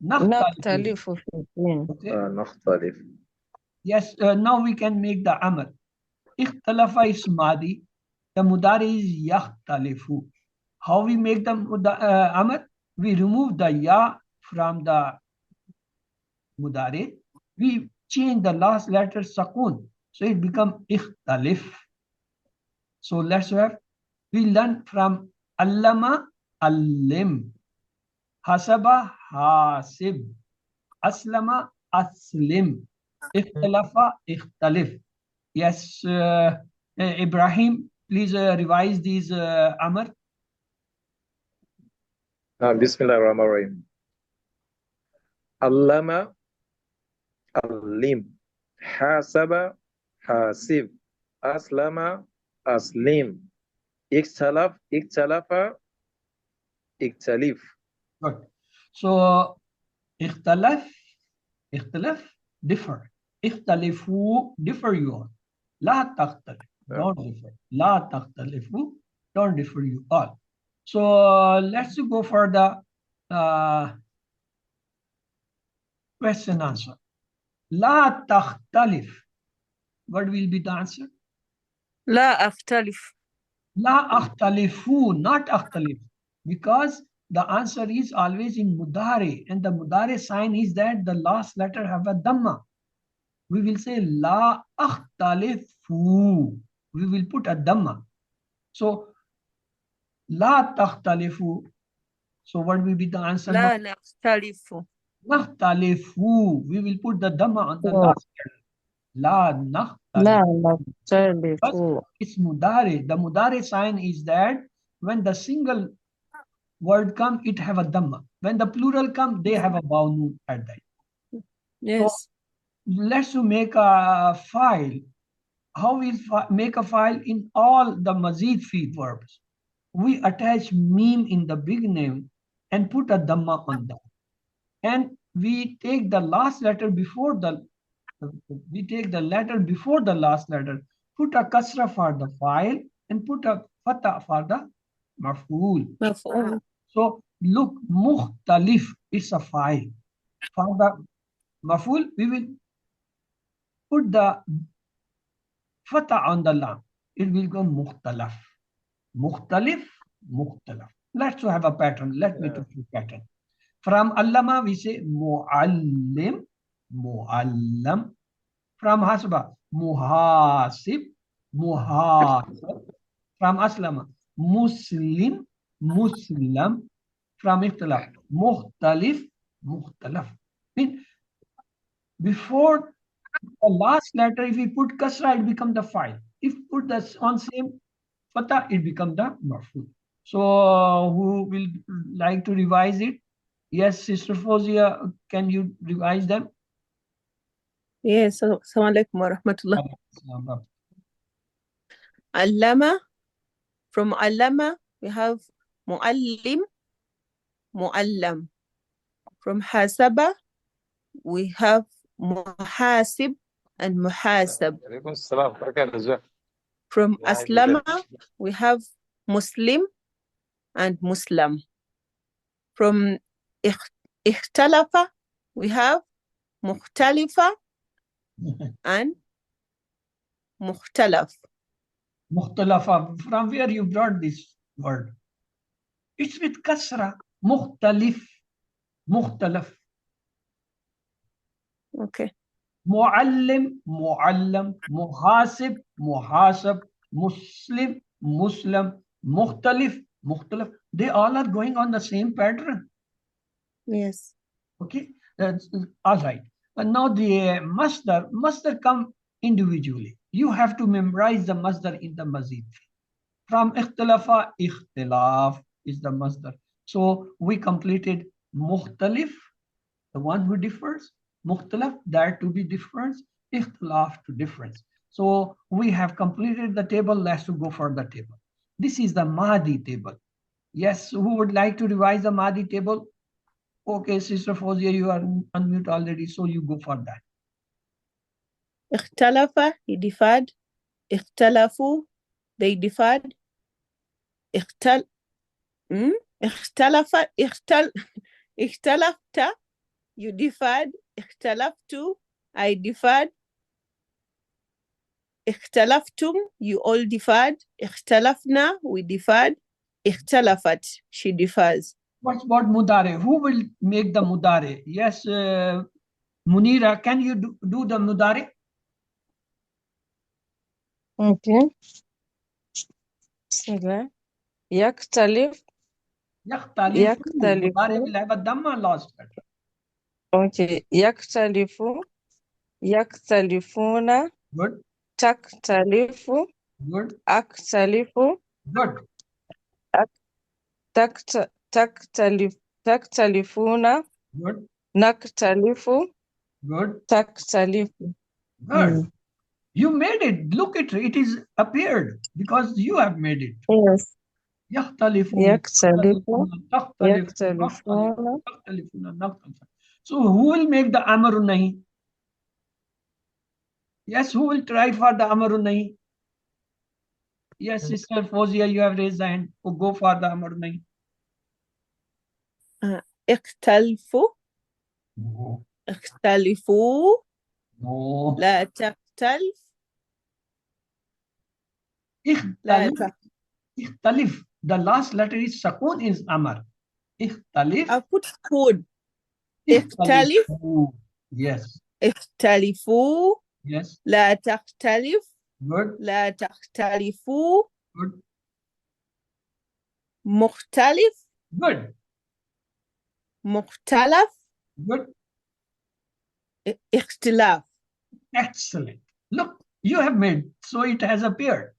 نختلف في الدين. Okay. لا نختلف. Yes, now we can make the amal. اختلف is madi. The mudari is yakhtalifu. How we make the amal? We remove the ya from the mudari. We change the last letter sakun. So it become ikhtalif. So let's have, we learn from allama, allim. Hasaba, hasib. Aslama, aslim. Ikhtalafa, ikhtalif. Yes, Ibrahim, please revise these Amr. بسم الله الرحمن الرحيم. علم علم حاسب حاسب أسلم أسلم اختلف اختلف اختلف. Good. So, ikhtalaf, differ. Ikhtalifu, differ you all. La takhtalif, don't differ. La takhtalifu, don't differ you all. So, let's go for the question answer. La takhtalif. What will be the answer? لا أختلف. La akhtalifu, not akhtalif. Because the answer is always in mudare. And the mudare sign is that the last letter have a dhamma. We will say la akhtalifu. We will put a dhamma. So la takhtalifu. So what will be the answer? لا نختلف. Nakhtalifu. We will put the dhamma on the last letter. La nakhtalifu. لا نختلف. It's mudare. The mudare sign is that when the single word come, it have a dhamma. When the plural come, they have a vav noon at the end. Yes. So let's make a file. How we make a file in all the mazid fi verbs? We attach meme in the beginning and put a dhamma on that. And we take the last letter before the last letter, put a kasra for the file and put a fatha for the maf'ul. مفعول. So look, mukhtalif is a file. For the maf'ul, we will put the fatha on the lam. It will go mukhtalaf. Mukhtalif, mukhtalaf. Let's have a pattern. Let me take a pattern. From allama, we say muallim, muallam. From hasba, muhasib, muhasib. From aslama, muslim, muslam. From ikhtilaf, mukhtalif, mukhtalaf. Before the last letter, if we put kasra, it becomes the file. If put the on same fatha, it becomes the marfu. So who will like to revise it? Yes, Sister Fozia, can you revise them? Yes. Assalamu alaikum wa rahmatullah. Allama. From allama, we have muallim, muallam. From hasaba, we have muhasib and muhasab. From aslama, we have muslim and Muslim. From ikhtalafa, we have mukhtalifa and mukhtalaf. Mukhtalafa. From where you brought this word? It's with kasra. Mukhtalif. Mukhtalaf. Okay. Muallim, muallam, muhasib, muhasab, Muslim, Muslim, mukhtalif, mukhtalaf. They all are going on the same pattern. Yes. Okay, that's all right. But now the masdar come individually. You have to memorize the masdar in the mazid. From ikhtalafa, ikhtilaf is the masdar. So we completed mukhtalif, the one who differs, mukhtalaf, that to be difference, ikhtilaf to difference. So we have completed the table. Let's go for the table. This is the Mahdi table. Yes, who would like to revise the Mahdi table? Okay, Sister Fozia, you are unmute already, so you go for that. Ikhtalafa, he differed. Ikhtalafu, they differed. Ikhtalafa, ikhtalafta, you differed. Ikhtalaftu, I differed. Ikhtalaftum, you all differed. Ikhtalafna, we differed. Ikhtalafat, she differs. What about Mudare? Who will make the Mudare? Yes, Munira, can you do the Mudare? Okay. Bismillah. Yaktalif. Yakhtalifu. Mudare Yaktalifu. will have a Dhamma last letter. Okay. Yaktalifu. Yaktalifuna. Good, Taktalifu. good, Aktalifu. good. Taktalifuna. Good, Naktalifu. good, Taktalifu. good. You made it. Look at it. It is appeared because you have made it. Yes. Yakhtalifu. Yaktalifu. Takhtalifu. Yaktalifuna. Takhtalifuna, nakhtalifuna. So who will make the Amru Nahi? Yes, who will try for the Amru Nahi? Yes, Sister Fozia, you have raised the hand. Oh, go for the Amru Nahi. اختلفوا No, اختلفوا no. لا تختلف لا Ikhtalif. Ikhtalif. The last letter is Sakun is Amar. Ikhtalif. I put food. اختلف Ikhtalifu. Yes, اختلفوا yes. لا تختلف Good, لا تختلفوا good, مختلف good, مختلف good. اختلاف. Excellent. Look, you have made, so it has appeared.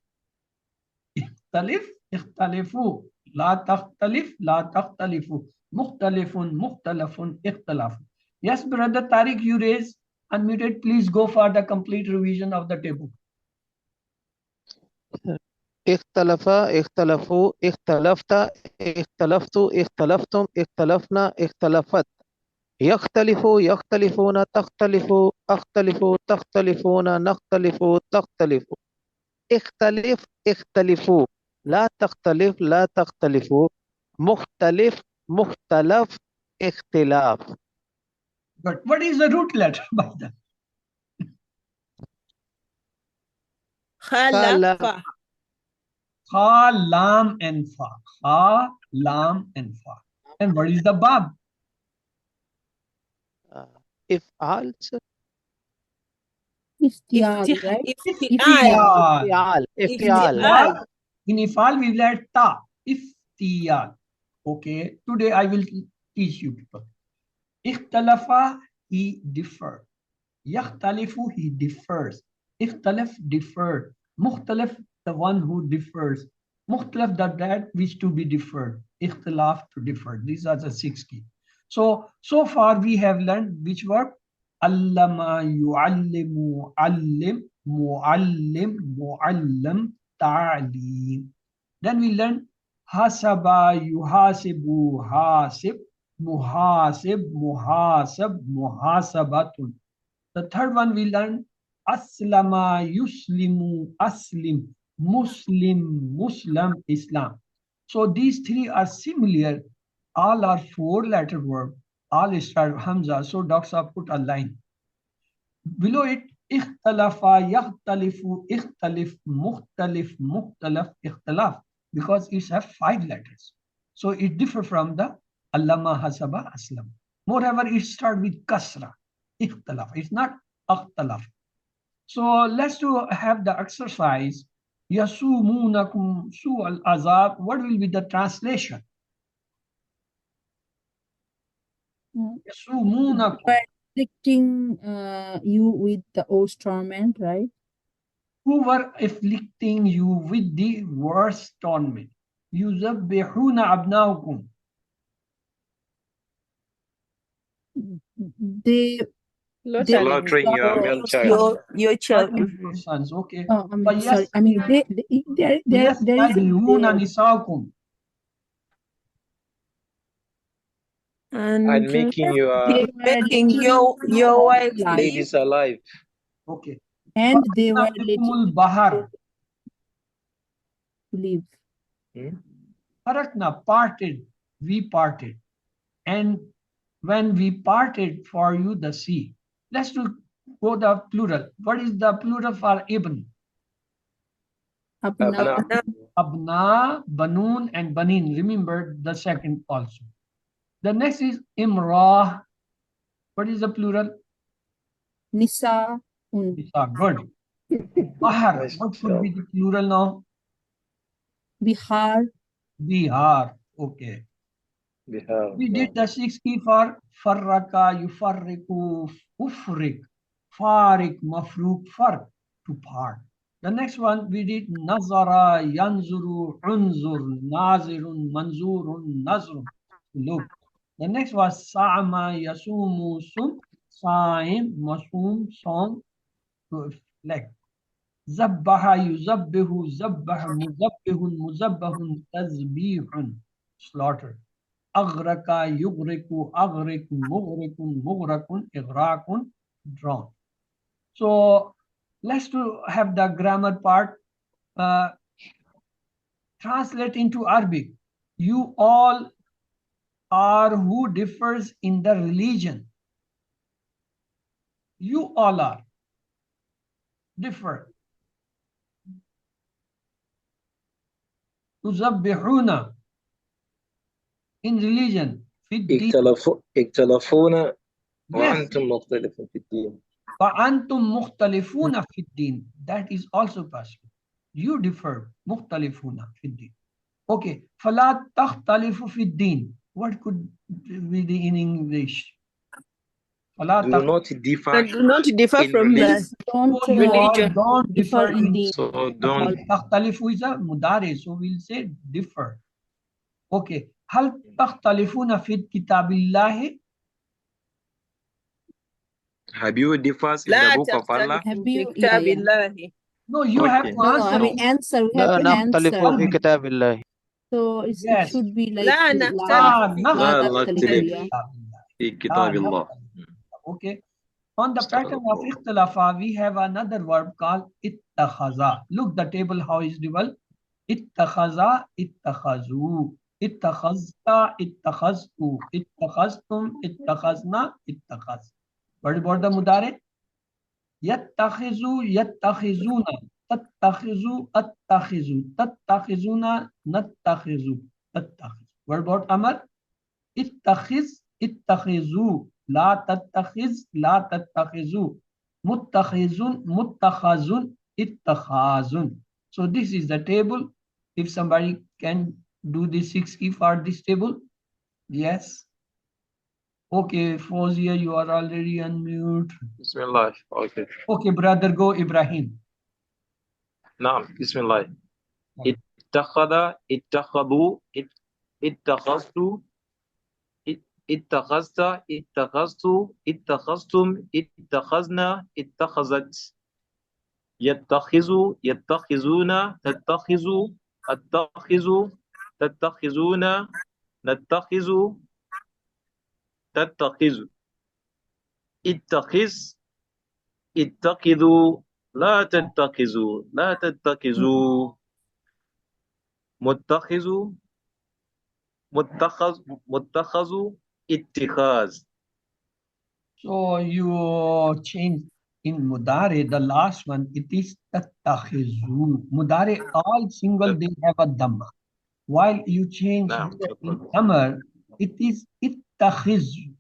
Ikhtalif, ikhtalifu. La takhtalif, la takhtalifu. Mukhtalifun, mukhtalafun, ikhtilaf. Yes, brother Tariq, you raised, unmuted. Please go for the complete revision of the table. اختلف اختلفوا اختلفت اختلفت اختلفتم اختلفنا اختلفت يختلف يختلفون تختلف اختلف تختلفون نختلف تختلف اختلف اختلفوا لا تختلف لا تختلفوا مختلف مختلف اختلاف. But what is the root letter by that? خلف Kha, lam, and fa. Kha, lam, and fa. And what is the bab? افعال افتيال, right? افتعال افتعال Iftial. In ifal, we will add ta. Iftiyal. Okay. Today I will teach you people. Ikhtalafa, he differed. Yakhtalifu, he differs. Ikhtalaf, differed. Mukhtalaf, the one who differs. Mukhtalaf, that which to be differed. Ikhtilaf, to differ. These are the 6 key. So far we have learned which word? Allama, yu'allimu, allim, mu'allim, mu'allam, ta'lim. Then we learn hasaba, yuhasibu, hasib, muhasib, muhasab, muhasabatun. The third one we learn aslama, yuslimu, aslim, muslim, muslim, islam. So these three are similar. All are four-letter verb. All start with Hamza. So Dr. Saab put a line. Below it, ikhtalafa, yakhtalifu, ikhtalif, mukhtalif, mukhtalaf, ikhtalaf. Because it's have 5 letters. So it differs from the allama, hasaba, aslam. Moreover, it starts with kasra, ikhtalaf. It's not akhtalaf. So let's have the exercise. Yasumunakum su al-azab. What will be the translation? Yasumunakum. By afflicting you with the worst torment, right? Who were afflicting you with the worst torment. Yuzabbihuna abnaukum. They Slaughtering your male child. Your child. Your sons, okay. Oh, I mean, sorry. I mean, there is Yastahyuna nisaakum. And making your making your wife ladies alive. Okay. and they were Bikumul letting bahar. live. Farakna, parted, we parted. And when we parted for you the sea. Let's go the plural. What is the plural for ibn? Abna. Abna, Banun, and Banin. Remember the second also. The next is Imrah. What is the plural? Nisa. Nisa. Good. Bahar. What should be the plural now? Bihar. Bihar. Okay. We did the 6 key for Farraka, Yufarriku, Ufrik, Farik, Mafruk, Fark, to part. The next one we did Nazara, Yanzuru, Unzur, Nazirun, Manzurun, Nazrun, look. The next was Sa'ama, Yasumu, Sum, Sa'im, Masum, Song, to reflect. Zabbaha, Yuzabbihu, Zabbaha, Muzabbihun, Muzabbahun, Tazbihun, slaughter. Agraka, Yugriku, Agrik, Mugrikun, Mugrakun, Igrakun, drawn. So let's have the grammar part. Translate into Arabic. You all are who differs in the religion. You all are differ. Tuzabbihuna in religion. اختلفون وأنتم مختلفون في الدين. فأنتم مختلفون في الدين. That is also possible. You differ. مختلفون في الدين. Okay. فلا تختلفوا في الدين. What could be the in English? فلا Do not differ. Do not differ in from religion. us. Don't differ in deen. So don't. تختلفوا is a mudare, so we'll say differ. Okay. هل تختلفون في كتاب الله? Have you differs in لا the book of Allah? تختلفوا Have في you- كتاب yeah. الله. No, you have Okay. to No, answer. I mean answer. We have لا to نختلف answer. في كتاب الله. So it Yes. should be like لا لا نختلف لا نختلف نختلف yeah. في كتاب الله. Okay. On the pattern of ikhtilafa, we have another verb called ittakhaza. Look the table how is developed. Ittakhaza, ittakhazu. Ittakhazta, ittakhaztu. Ittakhaztum, ittakhazna, ittakhaz. What about the mudare? Yattakhizu, yattakhizuna. Tattakhizu, attakhizu. Tattakhizuna, nattakhizu. Tattakhizu. What about amar? Ittakhiz, ittakhizu. La tattakhiz, la tattakhizu. Muttakhizun, muttakhazun, ittakhazun. So this is the table. If somebody can do the 6 key for this table. Yes. Okay, Fawzia, you are already unmute. Bismillah. Okay. Okay, brother, go Ibrahim. نعم. بسم الله. اتخذ اتخذوا اتخذت اتخذت اتخذت اتخذتم اتخذنا اتخذت يتخذ يتخذون تتخذوا اتخذوا تتخذون نتخذ تتخذ اتخذ اتخذوا لا تتخذوا لا تتخذوا متخذ متخذ اتخاذ. So you change in mudare, the last one, it is tattakhizu. Mudare, all single, they have a dhamma. While you change نعم here in شكرا. amar, it is ittakhizu.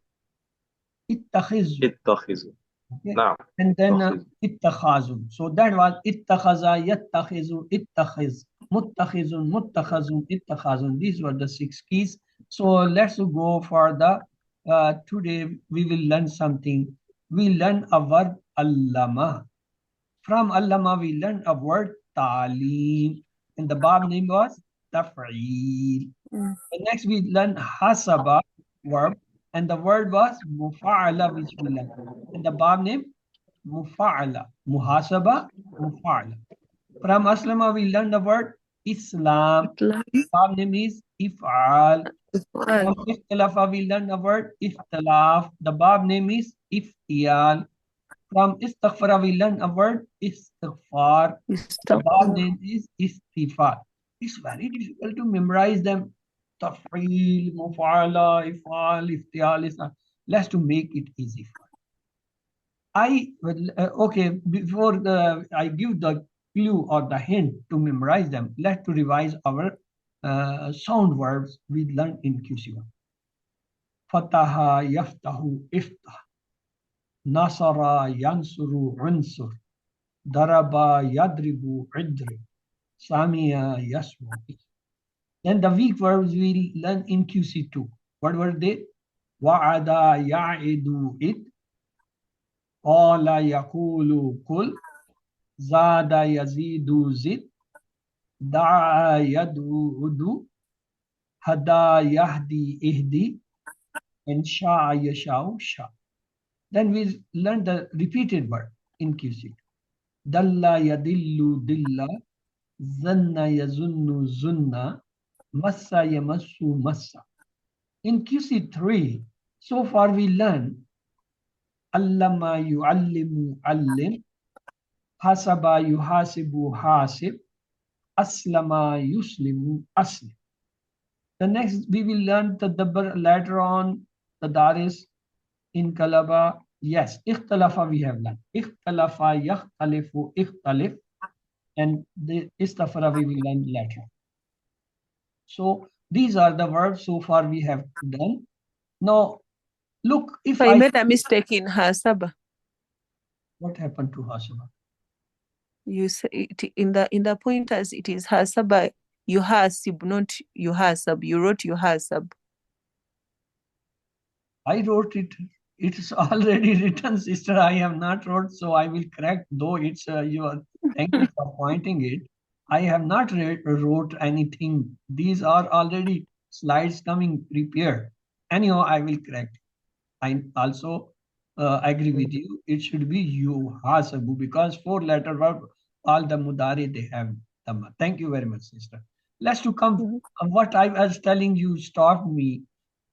Ittakhizu. اتخذ. Okay. نعم And then اتخذ. ittakhazun. So that was ittakhaza, yattakhizu, ittakhiz, muttakhizun, muttakhazun, ittakhazun. These were the 6 keys. So let's go for the today we will learn something. We learn a verb allama. From allama we learn a word ta'lim. And the verb name was taf'eel. The next we learn hasaba verb. And the word was mufa'ala which we learned. And the verb name mufa'ala, muhasaba, mufa'ala. From aslama we learned the word Islam. Verb name is if'al. From ikhtilafa we learned the word ikhtilaf. The verb name is iftiyal. From istaghfara we learned a word istighfar. The verb name is istighfar. It's very difficult to memorize them. Tafreel, mufa'ala, if'al, iftiyal. Let's to make it easy for you. I will, okay, before I give the clue or the hint to memorize them, let's to revise our sound verbs we learned in QC1. Fataha, yaftahu, iftah. Nasara, yansuru, unsur. Daraba, yadribu, idrib. Samia, yasmu. Then the weak verbs we learn in QC2. What were they? Wa'ada, ya'idu, it. Qala, yaqulu, kul. Zada, yazidu, zid. Da'a, yad'u, udu. Hada, yahdi, ihdi. And sha'a, yasha'u, sha. Then we learn the repeated word in QC2. Dalla, yadillu, dilla. Zanna, yazunnu, zunna. Massa, yamassu, massa. In QC3, so far we learn allama, yu'allimu, allim. Hasaba, yuhasibu, hasib. Aslama, yuslimu, aslim. The next we will learn tadabbur later on, tadaris, inqalaba. Yes, ikhtalafa we have learned. Ikhtalafa, yakhtalifu, ikhtalif. And the istafara we will learn later. So these are the verbs so far we have done. Now look, if I I made a mistake in hasaba. what happened to hasaba? You say it in the pointers. It is hasaba. You hasib, not you hasab. You wrote you hasab. I wrote it. It's already written, sister. I have not wrote, so I will correct. Though it's your. Thank you for pointing it. I have not wrote anything. These are already slides coming prepared. Anyhow, I will correct. I also agree with you. It should be you hasabu because 4-letter verb, all the mudari they have dhamma. Thank you very much, sister. Let's to come. What I was telling you stopped me.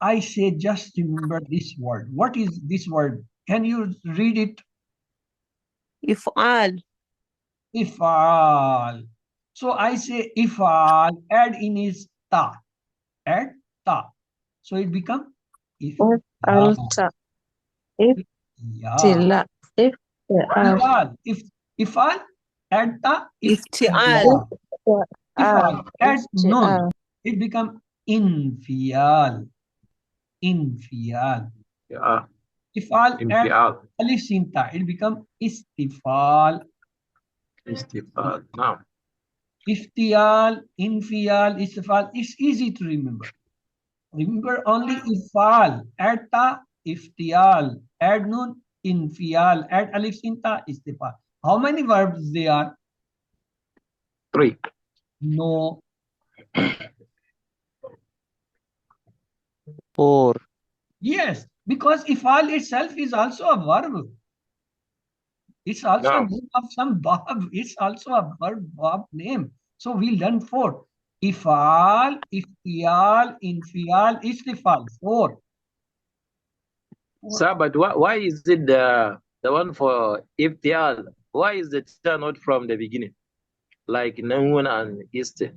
I say just remember this word. What is this word? Can you read it? If'al. Ifal. So I say ifal. Add in is ta. Add ta. So it become ifal. Alta. Yeah. Iftila. Ifal. Ifal. Add ta. Iftial. Ifal. Add nun. Iftial. It become infial. Infial. يا Ifal. Add انفعال. alif sinta. It become istifal. استفاد. نعم. Iftial, infial, istifal. It's easy to remember. Remember only ifal. Add ta, iftial. Add nun, infial. Add alif sinta, istifal. How many verbs they are? 3. No. 4. Yes, because ifal itself is also a verb. It's also a نعم. name of some verb. It's also a verb name. So we learn 4. Ifal, iftial, infial, istifal. 4. Sir, but why is it the one for iftial? Why is the ta not from the beginning? Like Noon and Easter.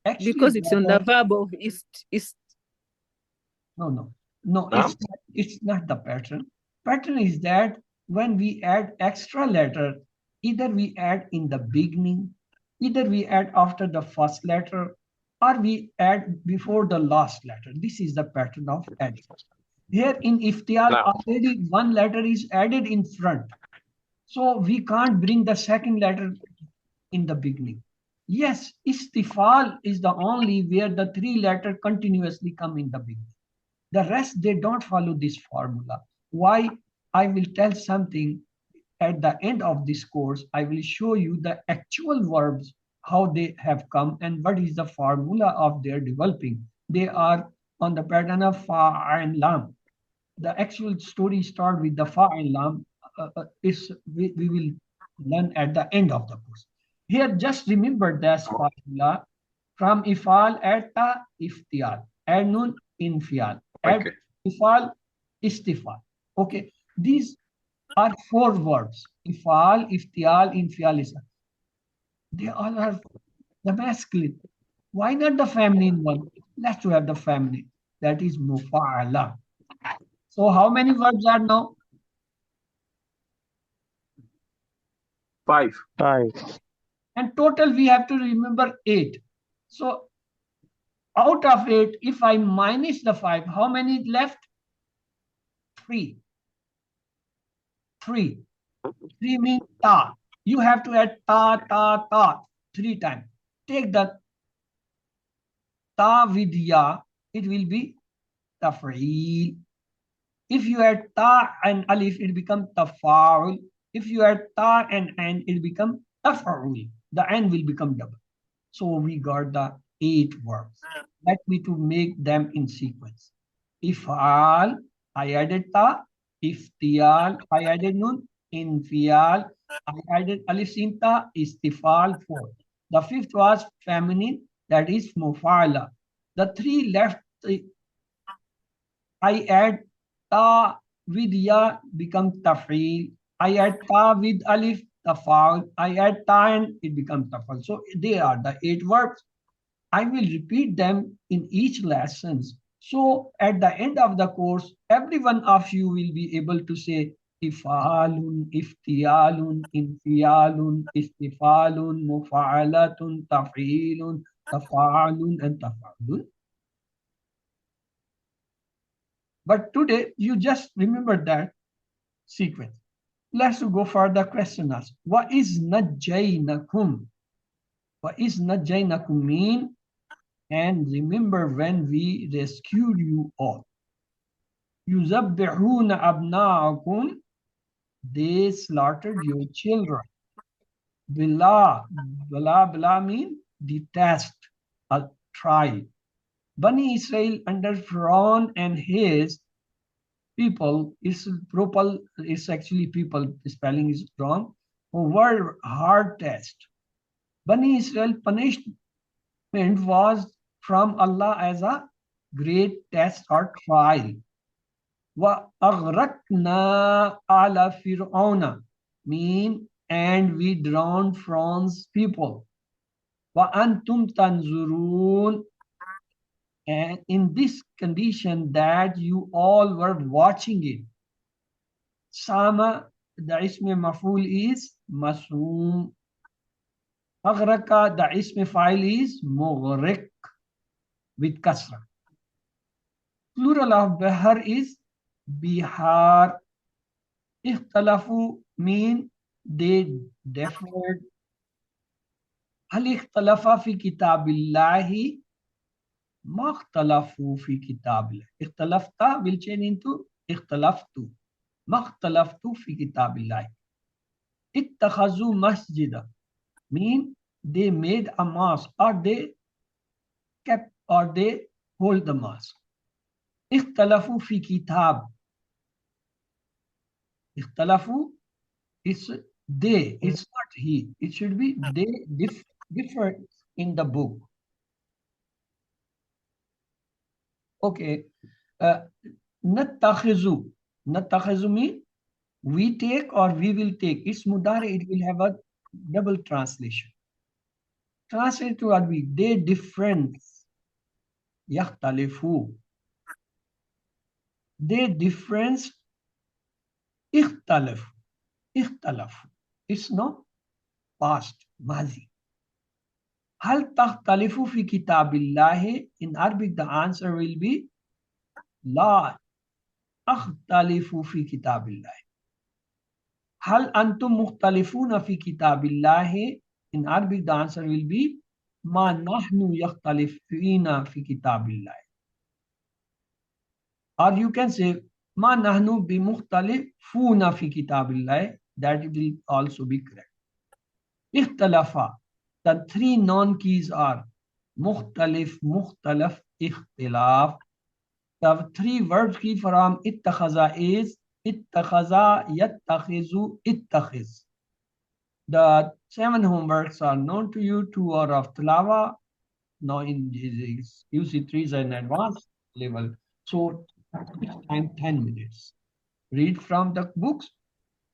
Actually, Because it's on the verb of ist. no, Huh? it's not the pattern. Pattern is that when we add extra letter, either we add in the beginning, either we add after the first letter, or we add before the last letter. This is the pattern of adding. Here in iftial, Now. already one letter is added in front. So we can't bring the second letter in the beginning. Yes, istifal is the only where the three letters continuously come in the beginning. The rest, they don't follow this formula. Why? I will tell something at the end of this course. I will show you the actual verbs, how they have come and what is the formula of their developing. They are on the pattern of fa and lam. The actual story starts with the fa and lam. We will learn at the end of the course. Here, just remember this formula from ifal at ta iftial, add nun infial, add Okay. ifal istifal. Okay, these are four verbs: ifal, iftial, infial, istifal. They all are the masculine. Why not the feminine one? Let's have the feminine. That is mufa'ala. So how many verbs are now? 5. 5. And total we have to remember 8. So out of 8, if I minus the 5, how many left? 3. 3. 3 means ta. You have to add ta 3 times. Take the ta with ya, it will be taf'eel. If you add ta and alif, it becomes tafa'ul. If you add ta and an, it becomes taf'ul. The an will become double. So we got the 8 verbs. Let me to make them in sequence. If'al, I added ta. Iftial, I added nun. Infial, I added alif sin ta. Istifal, 4. The 5th was feminine, that is mufa'ala. The 3 left, I add ta with ya, become taf'il. I add ta with alif, tafa'ul. I add ta and it becomes tafa'ul. So they are the 8 verbs. I will repeat them in each lessons. So at the end of the course, every one of you will be able to say ifalun, iftialun, infialun, istifalun, mufa'alatun, taf'ilun, tafa'alun, and tafa'alun. But today, you just remember that sequence. Let's go for the question asked. What is najjaynakum? What is najjaynakum mean? And remember when we rescued you all. Yuzabbihuna abna'akum. They slaughtered your children. Bila mean detest, a trial. Bani Israel under Pharaoh and his people is actually people, the spelling is wrong, who were hard test. Bani Israel punishment was from Allah as a great test or trial. Wa aghraqna ala fir'auna mean and we drowned Pharaoh's people. Wa antum tanzurun, and in this condition that you all were watching it. Sama, the ism maf'ul is masum. Aghraka, the ism fa'il is mughriq with kasra. Plural of bahar is bihar. Ikhtalafu mean they differed. Hal ikhtalafa fi kitabillahi? ما اختلفوا في كتاب الله. اختلفت will change into اختلفت. ما اختلفتوا في كتاب الله. اتخذوا مسجدا mean they made a mosque or they kept or they hold the mosque. اختلفوا في كتاب. اختلفوا is they, it's not he. It should be they differ in the book. Okay, nattakhizu. Nattakhizu mean we take or we will take. It's mudari, it will have a double translation. translate to Arabic, they difference. يختلفوا. They difference. اختلف. اختلف. It's not past, mazi. هل تختلف في كتاب الله? In Arabic, the answer will be لا أختلف في كتاب الله. هل أنتم مختلفون في كتاب الله? In Arabic, the answer will be ما نحن يختلفين في كتاب الله. Or you can say ما نحن بمختلفون في كتاب الله. That will also be correct. اختلف. The three non-keys are مختلف, مختلف, اختلاف. The three verbs key from اتخذ is اتخذ, يتخذ, اتخذ. The 7 homeworks are known to you. 2 are of Tilawa. Now in this QC3 is an advanced level. So time 10 minutes. Read from the books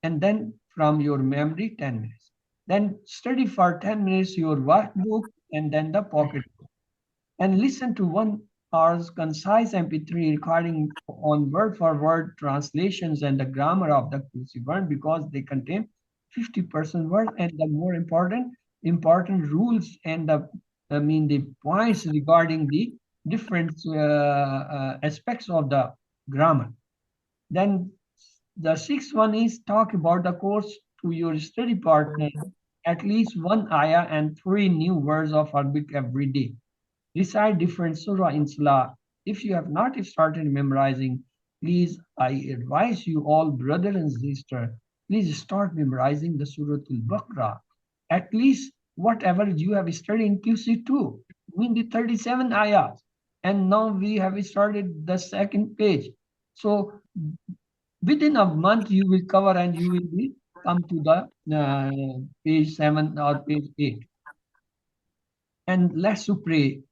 and then from your memory 10 minutes. Then study for 10 minutes your workbook and then the pocket book. And listen to 1 hour's concise MP3 recording on word-for-word translations and the grammar of the QC1 because they contain 50% words and the more important rules and the points regarding the different aspects of the grammar. Then the 6th one is talk about the course to your study partner, at least 1 ayah and 3 new words of Arabic every day. Recite different surah in Salah. If you have not started memorizing, please, I advise you all, brother and sister, please start memorizing the Surah Al-Baqarah. At least whatever you have studied in QC2, mean the 37 ayahs. And now we have started the 2nd page. So within a month you will cover and you will be come to the page 7 or page 8. And let's pray.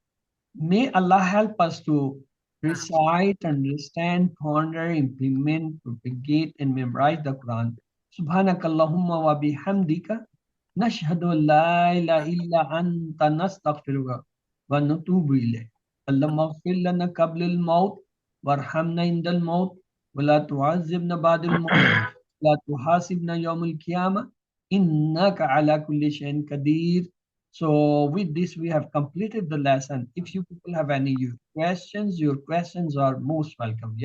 May Allah help us to recite, understand, ponder, implement, propagate, and memorize the Quran. Subhanakallahumma wa bihamdika nashhadu an la ilaha illa anta nastaghfiruka wa natubu ilayk. Allahumma ighfir lana qabla al-maut warhamna inda al-maut wa la tu'azzibna ba'da al-maut wa la tuhasibna yawm al-qiyamah innaka ala kulli shay'in qadir. So with this, we have completed the lesson. If you people have any questions, your questions are most welcome.